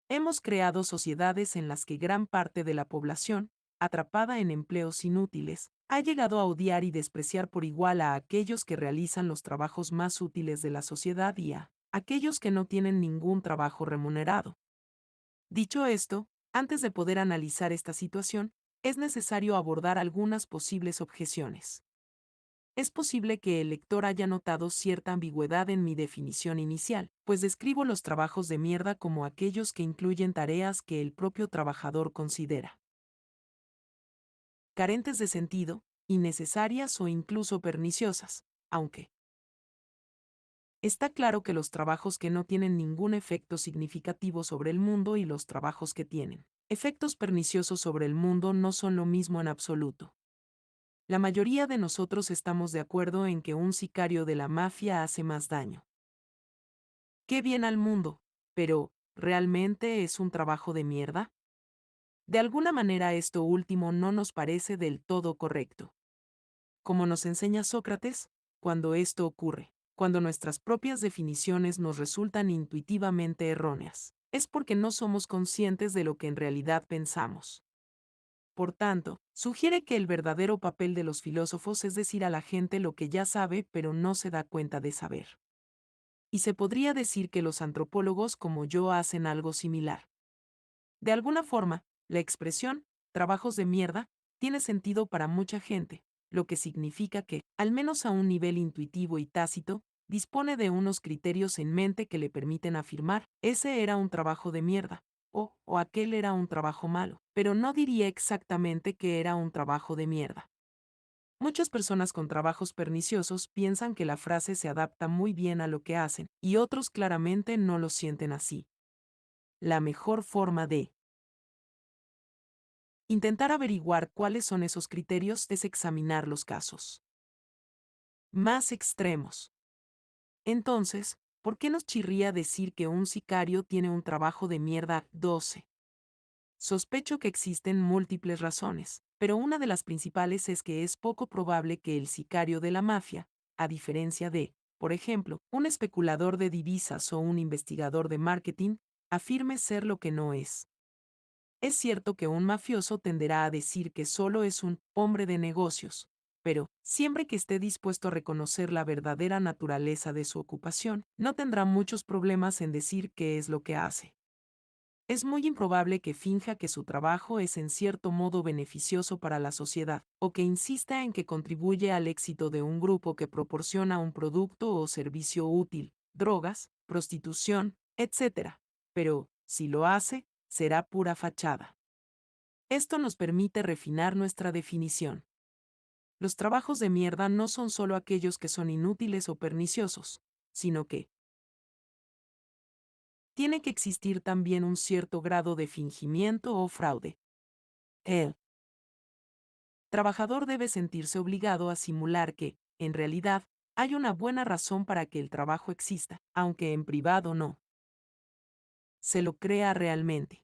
Hemos creado sociedades en las que gran parte de la población, atrapada en empleos inútiles, ha llegado a odiar y despreciar por igual a aquellos que realizan los trabajos más útiles de la sociedad y a aquellos que no tienen ningún trabajo remunerado. Dicho esto, antes de poder analizar esta situación, es necesario abordar algunas posibles objeciones. Es posible que el lector haya notado cierta ambigüedad en mi definición inicial, pues describo los trabajos de mierda como aquellos que incluyen tareas que el propio trabajador considera carentes de sentido, innecesarias o incluso perniciosas, aunque está claro que los trabajos que no tienen ningún efecto significativo sobre el mundo y los trabajos que tienen efectos perniciosos sobre el mundo no son lo mismo en absoluto. La mayoría de nosotros estamos de acuerdo en que un sicario de la mafia hace más daño. Qué bien al mundo, pero ¿realmente es un trabajo de mierda? De alguna manera esto último no nos parece del todo correcto. Como nos enseña Sócrates, cuando esto ocurre, cuando nuestras propias definiciones nos resultan intuitivamente erróneas, es porque no somos conscientes de lo que en realidad pensamos. Por tanto, sugiere que el verdadero papel de los filósofos es decir a la gente lo que ya sabe pero no se da cuenta de saber. Y se podría decir que los antropólogos como yo hacen algo similar. De alguna forma, la expresión, trabajos de mierda, tiene sentido para mucha gente, lo que significa que, al menos a un nivel intuitivo y tácito, dispone de unos criterios en mente que le permiten afirmar, ese era un trabajo de mierda, o aquel era un trabajo malo, pero no diría exactamente que era un trabajo de mierda. Muchas personas con trabajos perniciosos piensan que la frase se adapta muy bien a lo que hacen, y otros claramente no lo sienten así. La mejor forma de intentar averiguar cuáles son esos criterios es examinar los casos más extremos. Entonces, ¿por qué nos chirría decir que un sicario tiene un trabajo de mierda? 12. Sospecho que existen múltiples razones, pero una de las principales es que es poco probable que el sicario de la mafia, a diferencia de, por ejemplo, un especulador de divisas o un investigador de marketing, afirme ser lo que no es. Es cierto que un mafioso tenderá a decir que solo es un hombre de negocios, pero, siempre que esté dispuesto a reconocer la verdadera naturaleza de su ocupación, no tendrá muchos problemas en decir qué es lo que hace. Es muy improbable que finja que su trabajo es en cierto modo beneficioso para la sociedad, o que insista en que contribuye al éxito de un grupo que proporciona un producto o servicio útil, drogas, prostitución, etc. Pero, si lo hace, será pura fachada. Esto nos permite refinar nuestra definición. Los trabajos de mierda no son solo aquellos que son inútiles o perniciosos, sino que tiene que existir también un cierto grado de fingimiento o fraude. El trabajador debe sentirse obligado a simular que, en realidad, hay una buena razón para que el trabajo exista, aunque en privado no se lo crea realmente.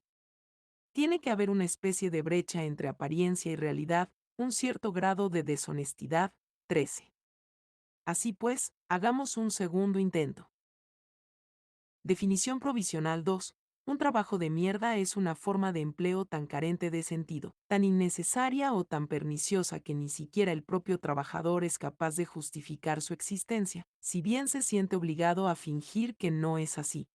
Tiene que haber una especie de brecha entre apariencia y realidad, un cierto grado de deshonestidad. 13. Así pues, hagamos un segundo intento. Definición provisional 2. Un trabajo de mierda es una forma de empleo tan carente de sentido, tan innecesaria o tan perniciosa que ni siquiera el propio trabajador es capaz de justificar su existencia, si bien se siente obligado a fingir que no es así.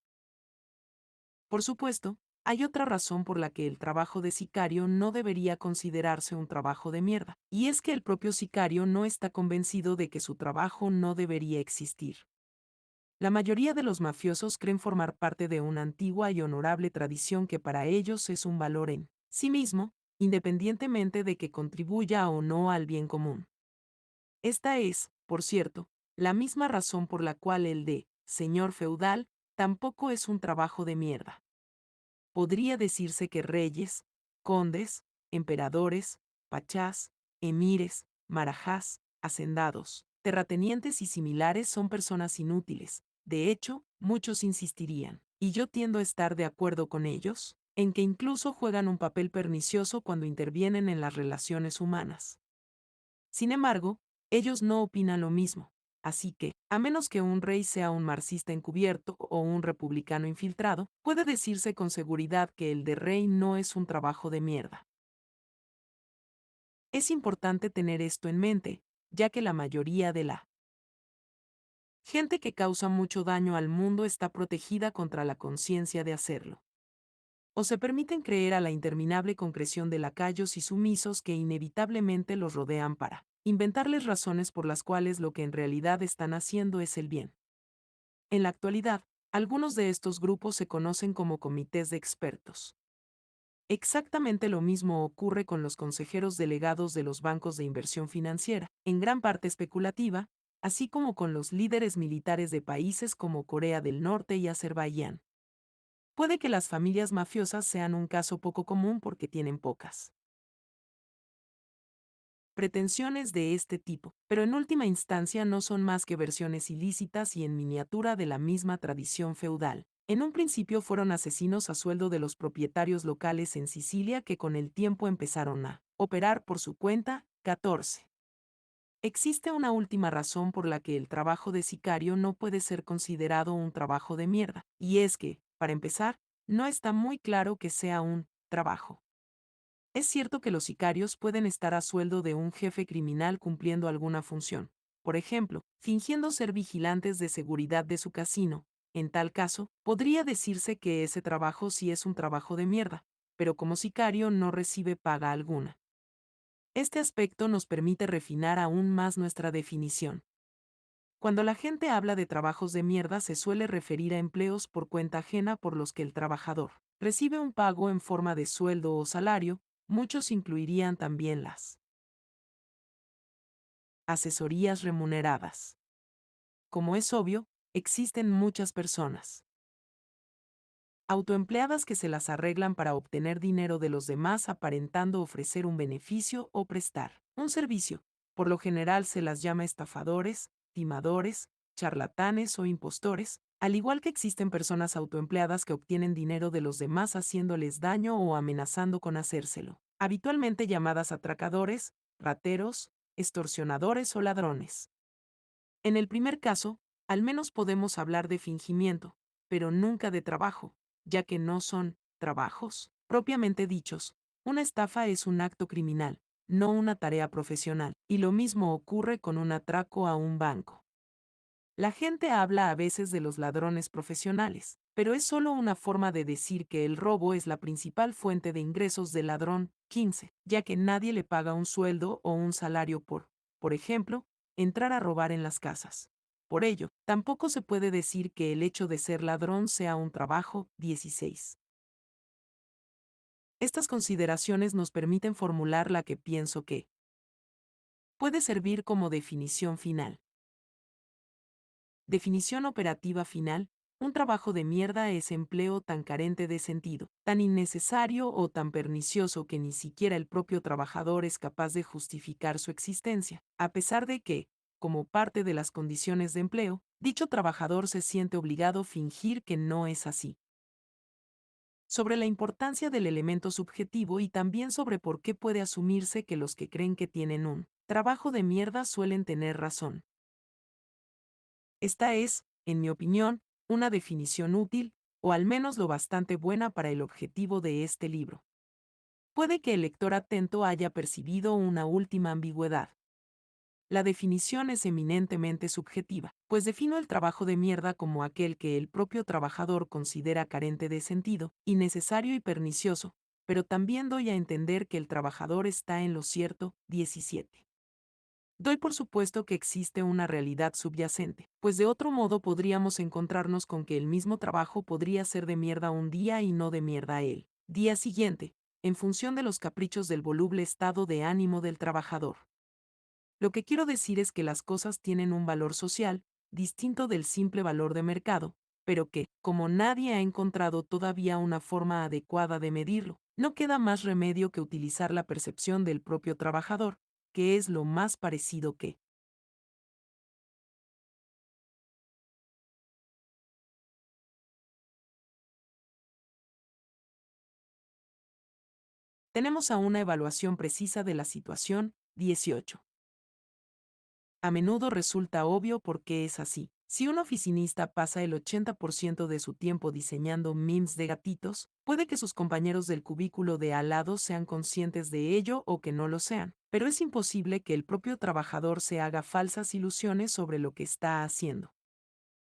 Por supuesto, hay otra razón por la que el trabajo de sicario no debería considerarse un trabajo de mierda, y es que el propio sicario no está convencido de que su trabajo no debería existir. La mayoría de los mafiosos creen formar parte de una antigua y honorable tradición que para ellos es un valor en sí mismo, independientemente de que contribuya o no al bien común. Esta es, por cierto, la misma razón por la cual el de señor feudal tampoco es un trabajo de mierda. Podría decirse que reyes, condes, emperadores, pachás, emires, marajás, hacendados, terratenientes y similares son personas inútiles. De hecho, muchos insistirían, y yo tiendo a estar de acuerdo con ellos, en que incluso juegan un papel pernicioso cuando intervienen en las relaciones humanas. Sin embargo, ellos no opinan lo mismo. Así que, a menos que un rey sea un marxista encubierto o un republicano infiltrado, puede decirse con seguridad que el de rey no es un trabajo de mierda. Es importante tener esto en mente, ya que la mayoría de la gente que causa mucho daño al mundo está protegida contra la conciencia de hacerlo. O se permiten creer a la interminable concreción de lacayos y sumisos que inevitablemente los rodean para inventarles razones por las cuales lo que en realidad están haciendo es el bien. En la actualidad, algunos de estos grupos se conocen como comités de expertos. Exactamente lo mismo ocurre con los consejeros delegados de los bancos de inversión financiera, en gran parte especulativa, así como con los líderes militares de países como Corea del Norte y Azerbaiyán. Puede que las familias mafiosas sean un caso poco común porque tienen pocas pretensiones de este tipo, pero en última instancia no son más que versiones ilícitas y en miniatura de la misma tradición feudal. En un principio fueron asesinos a sueldo de los propietarios locales en Sicilia que con el tiempo empezaron a operar por su cuenta. 14. Existe una última razón por la que el trabajo de sicario no puede ser considerado un trabajo de mierda, y es que, para empezar, no está muy claro que sea un trabajo. Es cierto que los sicarios pueden estar a sueldo de un jefe criminal cumpliendo alguna función, por ejemplo, fingiendo ser vigilantes de seguridad de su casino. En tal caso, podría decirse que ese trabajo sí es un trabajo de mierda, pero como sicario no recibe paga alguna. Este aspecto nos permite refinar aún más nuestra definición. Cuando la gente habla de trabajos de mierda se suele referir a empleos por cuenta ajena por los que el trabajador recibe un pago en forma de sueldo o salario. Muchos incluirían también las asesorías remuneradas. Como es obvio, existen muchas personas autoempleadas que se las arreglan para obtener dinero de los demás aparentando ofrecer un beneficio o prestar un servicio. Por lo general se las llama estafadores, timadores, charlatanes o impostores, al igual que existen personas autoempleadas que obtienen dinero de los demás haciéndoles daño o amenazando con hacérselo, habitualmente llamadas atracadores, rateros, extorsionadores o ladrones. En el primer caso, al menos podemos hablar de fingimiento, pero nunca de trabajo, ya que no son trabajos propiamente dichos. Una estafa es un acto criminal, no una tarea profesional, y lo mismo ocurre con un atraco a un banco. La gente habla a veces de los ladrones profesionales, pero es solo una forma de decir que el robo es la principal fuente de ingresos del ladrón. 15, ya que nadie le paga un sueldo o un salario por ejemplo, entrar a robar en las casas. Por ello, tampoco se puede decir que el hecho de ser ladrón sea un trabajo. 16. Estas consideraciones nos permiten formular la que pienso que puede servir como definición final. Definición operativa final: un trabajo de mierda es empleo tan carente de sentido, tan innecesario o tan pernicioso que ni siquiera el propio trabajador es capaz de justificar su existencia, a pesar de que, como parte de las condiciones de empleo, dicho trabajador se siente obligado a fingir que no es así. Sobre la importancia del elemento subjetivo y también sobre por qué puede asumirse que los que creen que tienen un trabajo de mierda suelen tener razón. Esta es, en mi opinión, una definición útil, o al menos lo bastante buena para el objetivo de este libro. Puede que el lector atento haya percibido una última ambigüedad. La definición es eminentemente subjetiva, pues defino el trabajo de mierda como aquel que el propio trabajador considera carente de sentido, innecesario y pernicioso, pero también doy a entender que el trabajador está en lo cierto. 17. Doy por supuesto que existe una realidad subyacente, pues de otro modo podríamos encontrarnos con que el mismo trabajo podría ser de mierda un día y no de mierda el día siguiente, en función de los caprichos del voluble estado de ánimo del trabajador. Lo que quiero decir es que las cosas tienen un valor social, distinto del simple valor de mercado, pero que, como nadie ha encontrado todavía una forma adecuada de medirlo, no queda más remedio que utilizar la percepción del propio trabajador, que es lo más parecido que. Tenemos a una evaluación precisa de la situación. 18. A menudo resulta obvio por qué es así. Si un oficinista pasa el 80% de su tiempo diseñando memes de gatitos, puede que sus compañeros del cubículo de al lado sean conscientes de ello o que no lo sean, pero es imposible que el propio trabajador se haga falsas ilusiones sobre lo que está haciendo.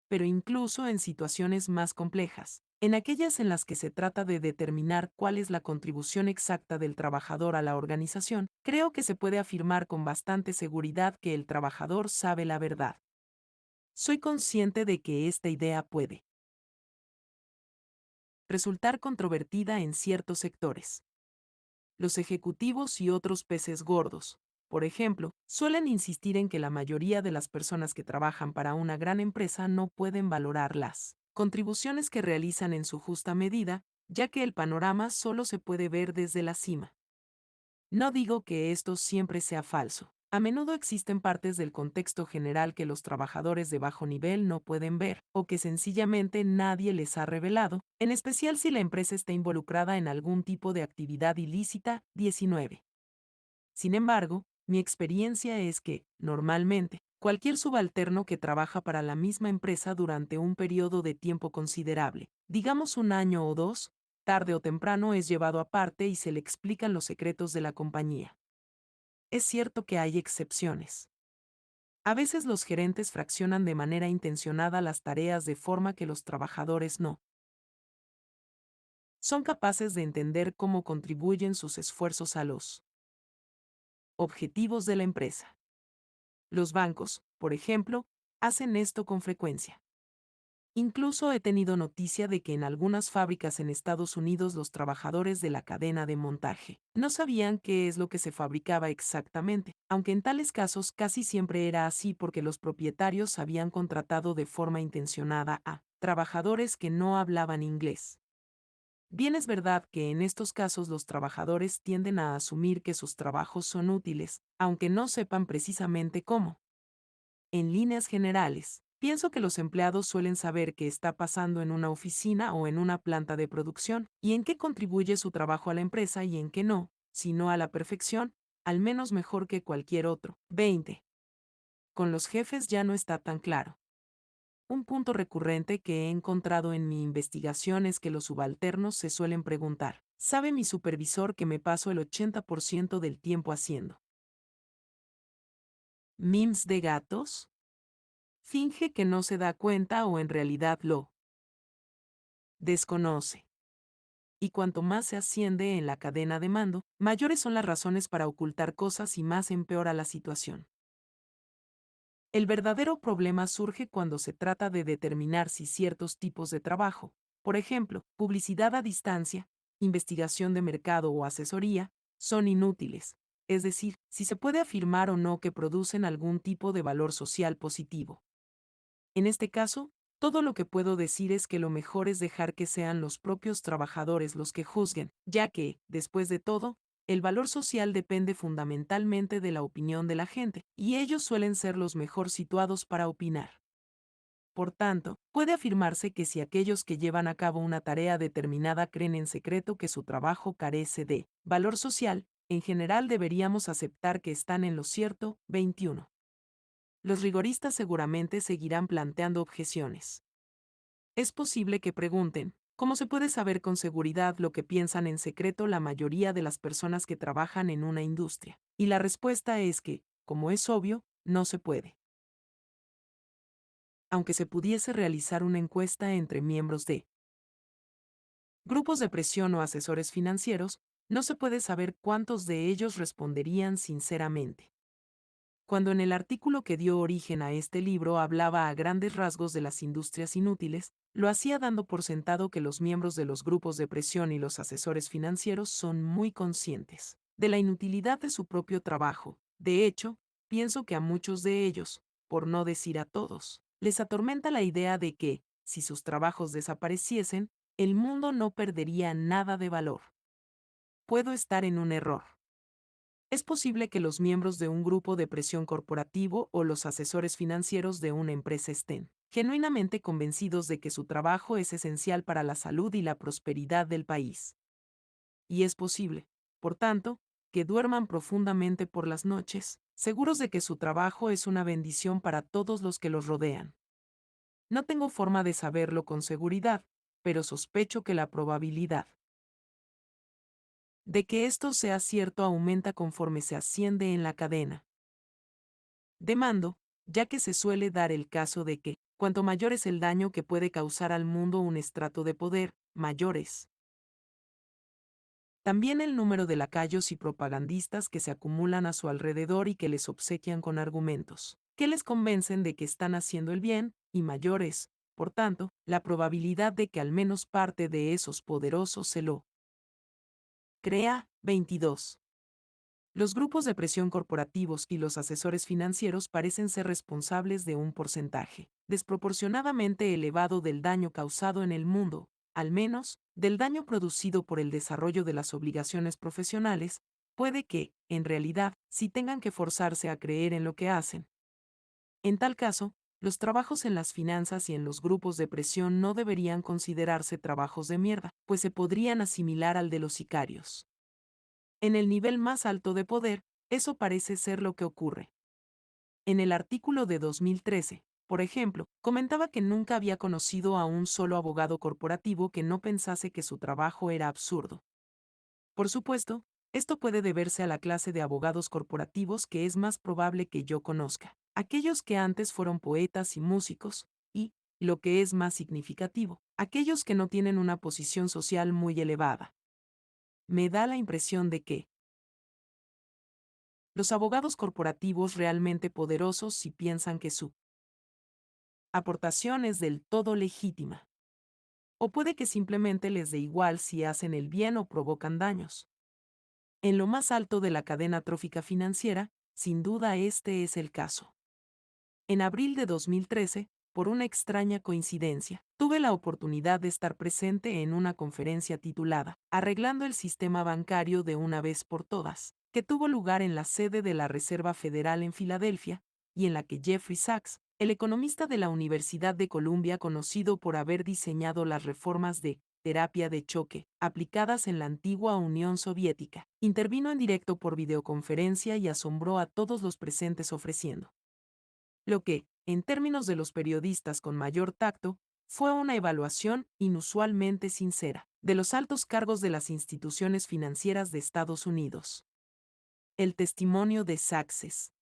Pero incluso en situaciones más complejas, en aquellas en las que se trata de determinar cuál es la contribución exacta del trabajador a la organización, creo que se puede afirmar con bastante seguridad que el trabajador sabe la verdad. Soy consciente de que esta idea puede resultar controvertida en ciertos sectores. Los ejecutivos y otros peces gordos, por ejemplo, suelen insistir en que la mayoría de las personas que trabajan para una gran empresa no pueden valorar las contribuciones que realizan en su justa medida, ya que el panorama solo se puede ver desde la cima. No digo que esto siempre sea falso. A menudo existen partes del contexto general que los trabajadores de bajo nivel no pueden ver, o que sencillamente nadie les ha revelado, en especial si la empresa está involucrada en algún tipo de actividad ilícita. 19. Sin embargo, mi experiencia es que, normalmente, cualquier subalterno que trabaja para la misma empresa durante un periodo de tiempo considerable, digamos un año o dos, tarde o temprano es llevado aparte y se le explican los secretos de la compañía. Es cierto que hay excepciones. A veces los gerentes fraccionan de manera intencionada las tareas de forma que los trabajadores no son capaces de entender cómo contribuyen sus esfuerzos a los objetivos de la empresa. Los bancos, por ejemplo, hacen esto con frecuencia. Incluso he tenido noticia de que en algunas fábricas en Estados Unidos los trabajadores de la cadena de montaje no sabían qué es lo que se fabricaba exactamente, aunque en tales casos casi siempre era así porque los propietarios habían contratado de forma intencionada a trabajadores que no hablaban inglés. Bien es verdad que en estos casos los trabajadores tienden a asumir que sus trabajos son útiles, aunque no sepan precisamente cómo. En líneas generales, pienso que los empleados suelen saber qué está pasando en una oficina o en una planta de producción, y en qué contribuye su trabajo a la empresa y en qué no, si no a la perfección, al menos mejor que cualquier otro. 20. Con los jefes ya no está tan claro. Un punto recurrente que he encontrado en mi investigación es que los subalternos se suelen preguntar, ¿sabe mi supervisor que me paso el 80% del tiempo haciendo memes de gatos? Finge que no se da cuenta o en realidad lo desconoce. Y cuanto más se asciende en la cadena de mando, mayores son las razones para ocultar cosas y más empeora la situación. El verdadero problema surge cuando se trata de determinar si ciertos tipos de trabajo, por ejemplo, publicidad a distancia, investigación de mercado o asesoría, son inútiles, es decir, si se puede afirmar o no que producen algún tipo de valor social positivo. En este caso, todo lo que puedo decir es que lo mejor es dejar que sean los propios trabajadores los que juzguen, ya que, después de todo, el valor social depende fundamentalmente de la opinión de la gente, y ellos suelen ser los mejor situados para opinar. Por tanto, puede afirmarse que si aquellos que llevan a cabo una tarea determinada creen en secreto que su trabajo carece de valor social, en general deberíamos aceptar que están en lo cierto. 21. Los rigoristas seguramente seguirán planteando objeciones. Es posible que pregunten, ¿cómo se puede saber con seguridad lo que piensan en secreto la mayoría de las personas que trabajan en una industria? Y la respuesta es que, como es obvio, no se puede. Aunque se pudiese realizar una encuesta entre miembros de grupos de presión o asesores financieros, no se puede saber cuántos de ellos responderían sinceramente. Cuando en el artículo que dio origen a este libro hablaba a grandes rasgos de las industrias inútiles, lo hacía dando por sentado que los miembros de los grupos de presión y los asesores financieros son muy conscientes de la inutilidad de su propio trabajo. De hecho, pienso que a muchos de ellos, por no decir a todos, les atormenta la idea de que, si sus trabajos desapareciesen, el mundo no perdería nada de valor. Puedo estar en un error. Es posible que los miembros de un grupo de presión corporativo o los asesores financieros de una empresa estén genuinamente convencidos de que su trabajo es esencial para la salud y la prosperidad del país. Y es posible, por tanto, que duerman profundamente por las noches, seguros de que su trabajo es una bendición para todos los que los rodean. No tengo forma de saberlo con seguridad, pero sospecho que la probabilidad de que esto sea cierto aumenta conforme se asciende en la cadena de mando, ya que se suele dar el caso de que, cuanto mayor es el daño que puede causar al mundo un estrato de poder, mayor es también el número de lacayos y propagandistas que se acumulan a su alrededor y que les obsequian con argumentos, que les convencen de que están haciendo el bien, y mayor es, por tanto, la probabilidad de que al menos parte de esos poderosos se lo crea. 22. Los grupos de presión corporativos y los asesores financieros parecen ser responsables de un porcentaje desproporcionadamente elevado del daño causado en el mundo, al menos, del daño producido por el desarrollo de las obligaciones profesionales. Puede que, en realidad, sí tengan que forzarse a creer en lo que hacen. En tal caso, los trabajos en las finanzas y en los grupos de presión no deberían considerarse trabajos de mierda, pues se podrían asimilar al de los sicarios. En el nivel más alto de poder, eso parece ser lo que ocurre. En el artículo de 2013, por ejemplo, comentaba que nunca había conocido a un solo abogado corporativo que no pensase que su trabajo era absurdo. Por supuesto, esto puede deberse a la clase de abogados corporativos que es más probable que yo conozca, aquellos que antes fueron poetas y músicos, y, lo que es más significativo, aquellos que no tienen una posición social muy elevada. Me da la impresión de que, los abogados corporativos realmente poderosos si piensan que su aportación es del todo legítima. O puede que simplemente les dé igual si hacen el bien o provocan daños. En lo más alto de la cadena trófica financiera, sin duda este es el caso. En abril de 2013, por una extraña coincidencia, tuve la oportunidad de estar presente en una conferencia titulada Arreglando el sistema bancario de una vez por todas, que tuvo lugar en la sede de la Reserva Federal en Filadelfia, y en la que Jeffrey Sachs, el economista de la Universidad de Columbia conocido por haber diseñado las reformas de terapia de choque aplicadas en la antigua Unión Soviética, intervino en directo por videoconferencia y asombró a todos los presentes ofreciendo lo que, en términos de los periodistas con mayor tacto, fue una evaluación inusualmente sincera de los altos cargos de las instituciones financieras de Estados Unidos. El testimonio de Sachs,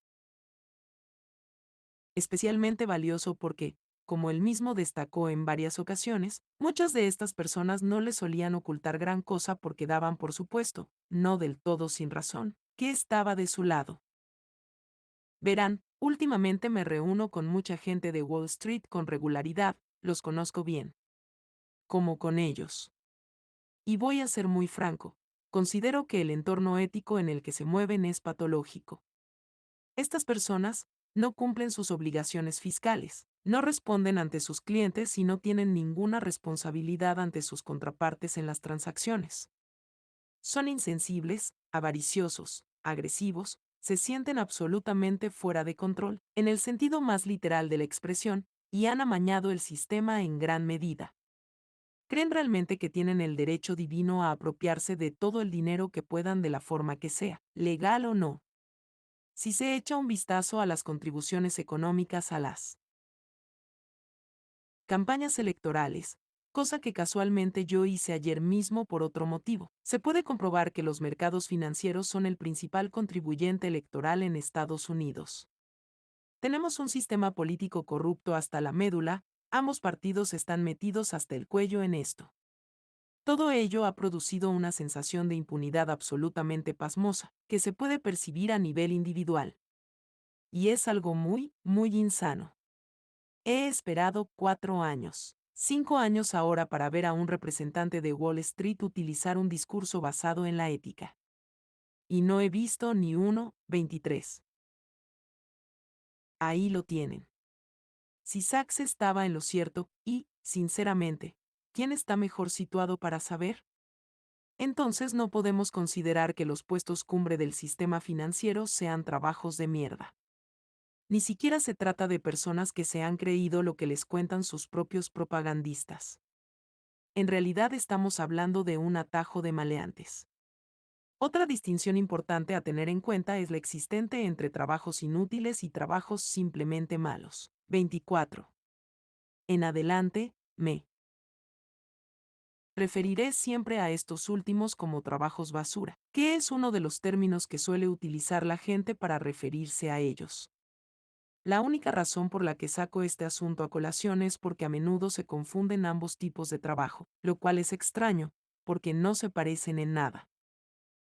especialmente valioso porque, como él mismo destacó en varias ocasiones, muchas de estas personas no le solían ocultar gran cosa porque daban por supuesto, no del todo sin razón, que estaba de su lado. Verán, últimamente me reúno con mucha gente de Wall Street con regularidad, los conozco bien. Como con ellos. Y voy a ser muy franco, considero que el entorno ético en el que se mueven es patológico. Estas personas no cumplen sus obligaciones fiscales, no responden ante sus clientes y no tienen ninguna responsabilidad ante sus contrapartes en las transacciones. Son insensibles, avariciosos, agresivos, se sienten absolutamente fuera de control, en el sentido más literal de la expresión, y han amañado el sistema en gran medida. Creen realmente que tienen el derecho divino a apropiarse de todo el dinero que puedan de la forma que sea, legal o no. Si se echa un vistazo a las contribuciones económicas a las campañas electorales, cosa que casualmente yo hice ayer mismo por otro motivo, se puede comprobar que los mercados financieros son el principal contribuyente electoral en Estados Unidos. Tenemos un sistema político corrupto hasta la médula, ambos partidos están metidos hasta el cuello en esto. Todo ello ha producido una sensación de impunidad absolutamente pasmosa, que se puede percibir a nivel individual. Y es algo muy, muy insano. He esperado 4 años, 5 años ahora para ver a un representante de Wall Street utilizar un discurso basado en la ética. Y no he visto ni uno, 23. Ahí lo tienen. Si Sachs estaba en lo cierto, y, sinceramente, ¿quién está mejor situado para saber? Entonces no podemos considerar que los puestos cumbre del sistema financiero sean trabajos de mierda. Ni siquiera se trata de personas que se han creído lo que les cuentan sus propios propagandistas. En realidad estamos hablando de un atajo de maleantes. Otra distinción importante a tener en cuenta es la existente entre trabajos inútiles y trabajos simplemente malos. 24. En adelante, me referiré siempre a estos últimos como trabajos basura, que es uno de los términos que suele utilizar la gente para referirse a ellos. La única razón por la que saco este asunto a colación es porque a menudo se confunden ambos tipos de trabajo, lo cual es extraño, porque no se parecen en nada.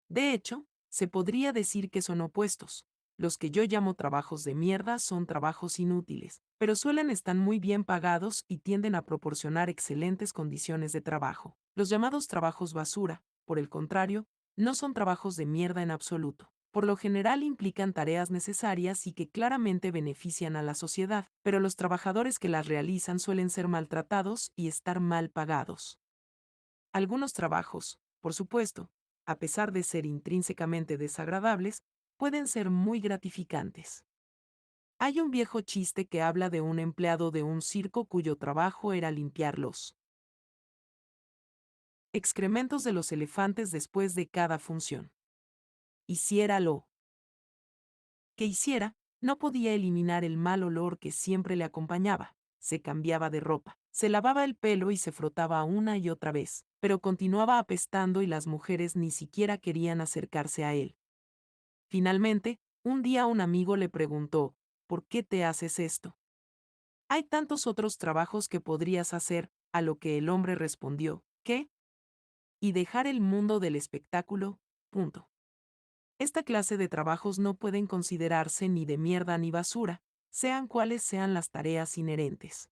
De hecho, se podría decir que son opuestos. Los que yo llamo trabajos de mierda son trabajos inútiles, pero suelen estar muy bien pagados y tienden a proporcionar excelentes condiciones de trabajo. Los llamados trabajos basura, por el contrario, no son trabajos de mierda en absoluto. Por lo general implican tareas necesarias y que claramente benefician a la sociedad, pero los trabajadores que las realizan suelen ser maltratados y estar mal pagados. Algunos trabajos, por supuesto, a pesar de ser intrínsecamente desagradables, pueden ser muy gratificantes. Hay un viejo chiste que habla de un empleado de un circo cuyo trabajo era limpiar los excrementos de los elefantes después de cada función. Hiciera lo que hiciera, no podía eliminar el mal olor que siempre le acompañaba. Se cambiaba de ropa, se lavaba el pelo y se frotaba una y otra vez, pero continuaba apestando y las mujeres ni siquiera querían acercarse a él. Finalmente, un día un amigo le preguntó, ¿por qué te haces esto? Hay tantos otros trabajos que podrías hacer, a lo que el hombre respondió, ¿qué? Y dejar el mundo del espectáculo, punto. Esta clase de trabajos no pueden considerarse ni de mierda ni basura, sean cuales sean las tareas inherentes.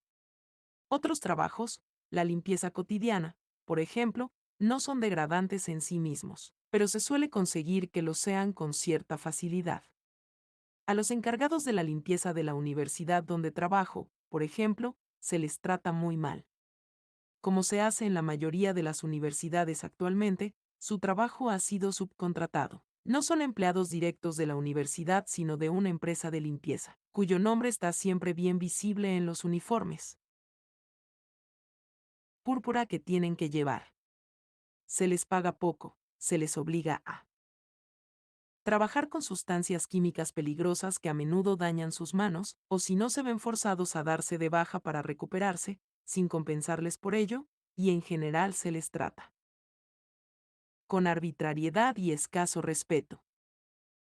Otros trabajos, la limpieza cotidiana, por ejemplo, no son degradantes en sí mismos, pero se suele conseguir que lo sean con cierta facilidad. A los encargados de la limpieza de la universidad donde trabajo, por ejemplo, se les trata muy mal. Como se hace en la mayoría de las universidades actualmente, su trabajo ha sido subcontratado. No son empleados directos de la universidad, sino de una empresa de limpieza, cuyo nombre está siempre bien visible en los uniformes púrpura que tienen que llevar. Se les paga poco, se les obliga a trabajar con sustancias químicas peligrosas que a menudo dañan sus manos, o si no se ven forzados a darse de baja para recuperarse, sin compensarles por ello, y en general se les trata con arbitrariedad y escaso respeto.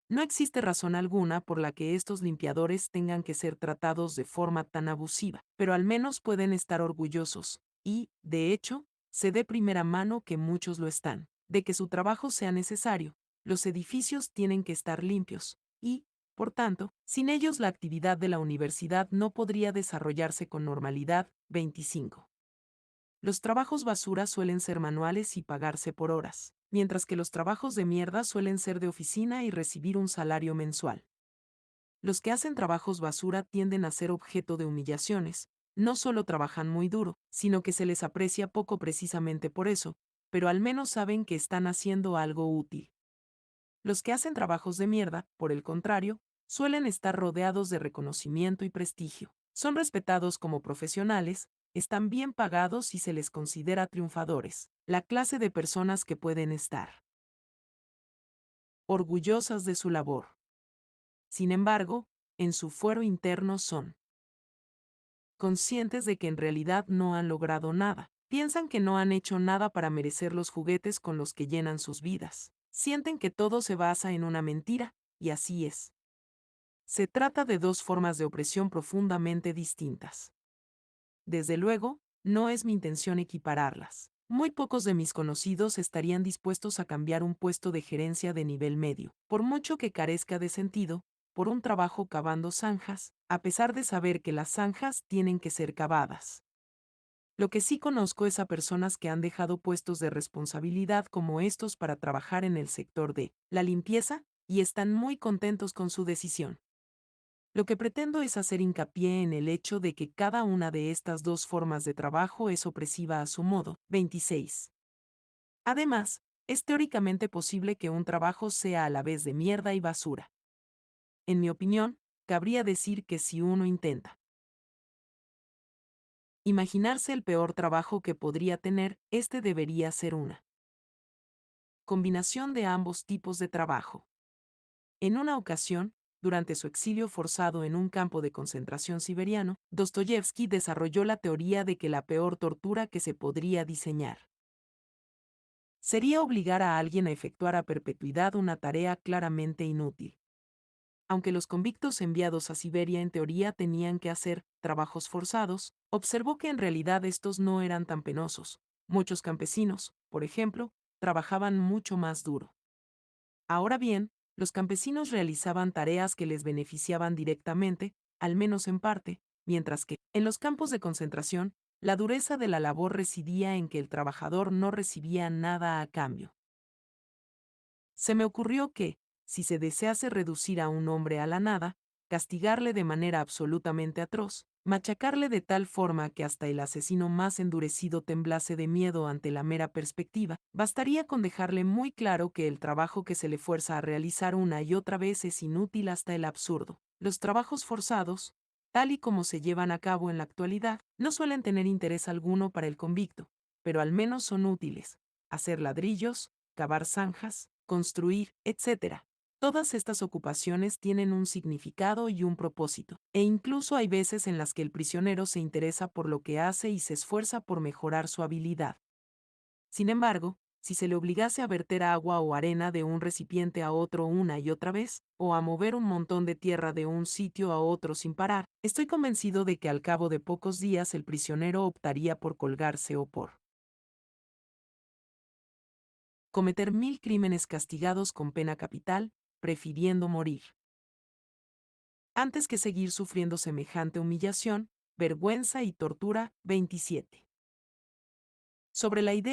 No existe razón alguna por la que estos limpiadores tengan que ser tratados de forma tan abusiva, pero al menos pueden estar orgullosos, y, de hecho, se de primera mano que muchos lo están, de que su trabajo sea necesario. Los edificios tienen que estar limpios, y, por tanto, sin ellos la actividad de la universidad no podría desarrollarse con normalidad. 25. Los trabajos basura suelen ser manuales y pagarse por horas, mientras que los trabajos de mierda suelen ser de oficina y recibir un salario mensual. Los que hacen trabajos basura tienden a ser objeto de humillaciones, no solo trabajan muy duro, sino que se les aprecia poco precisamente por eso, pero al menos saben que están haciendo algo útil. Los que hacen trabajos de mierda, por el contrario, suelen estar rodeados de reconocimiento y prestigio. Son respetados como profesionales, están bien pagados y se les considera triunfadores, la clase de personas que pueden estar orgullosas de su labor. Sin embargo, en su fuero interno son conscientes de que en realidad no han logrado nada. Piensan que no han hecho nada para merecer los juguetes con los que llenan sus vidas. Sienten que todo se basa en una mentira, y así es. Se trata de dos formas de opresión profundamente distintas. Desde luego, no es mi intención equipararlas. Muy pocos de mis conocidos estarían dispuestos a cambiar un puesto de gerencia de nivel medio, por mucho que carezca de sentido, por un trabajo cavando zanjas, a pesar de saber que las zanjas tienen que ser cavadas. Lo que sí conozco es a personas que han dejado puestos de responsabilidad como estos para trabajar en el sector de la limpieza y están muy contentos con su decisión. Lo que pretendo es hacer hincapié en el hecho de que cada una de estas dos formas de trabajo es opresiva a su modo. 26. Además, es teóricamente posible que un trabajo sea a la vez de mierda y basura. En mi opinión, cabría decir que si uno intenta imaginarse el peor trabajo que podría tener, este debería ser una combinación de ambos tipos de trabajo. En una ocasión, durante su exilio forzado en un campo de concentración siberiano, Dostoyevsky desarrolló la teoría de que la peor tortura que se podría diseñar sería obligar a alguien a efectuar a perpetuidad una tarea claramente inútil. Aunque los convictos enviados a Siberia en teoría tenían que hacer trabajos forzados, observó que en realidad estos no eran tan penosos. Muchos campesinos, por ejemplo, trabajaban mucho más duro. Ahora bien, los campesinos realizaban tareas que les beneficiaban directamente, al menos en parte, mientras que, en los campos de concentración, la dureza de la labor residía en que el trabajador no recibía nada a cambio. Se me ocurrió que, si se desease reducir a un hombre a la nada, castigarle de manera absolutamente atroz, machacarle de tal forma que hasta el asesino más endurecido temblase de miedo ante la mera perspectiva, bastaría con dejarle muy claro que el trabajo que se le fuerza a realizar una y otra vez es inútil hasta el absurdo. Los trabajos forzados, tal y como se llevan a cabo en la actualidad, no suelen tener interés alguno para el convicto, pero al menos son útiles. Hacer ladrillos, cavar zanjas, construir, etc. Todas estas ocupaciones tienen un significado y un propósito, e incluso hay veces en las que el prisionero se interesa por lo que hace y se esfuerza por mejorar su habilidad. Sin embargo, si se le obligase a verter agua o arena de un recipiente a otro una y otra vez, o a mover un montón de tierra de un sitio a otro sin parar, estoy convencido de que al cabo de pocos días el prisionero optaría por colgarse o por cometer 1000 crímenes castigados con pena capital, prefiriendo morir antes que seguir sufriendo semejante humillación, vergüenza y tortura. 27. Sobre la idea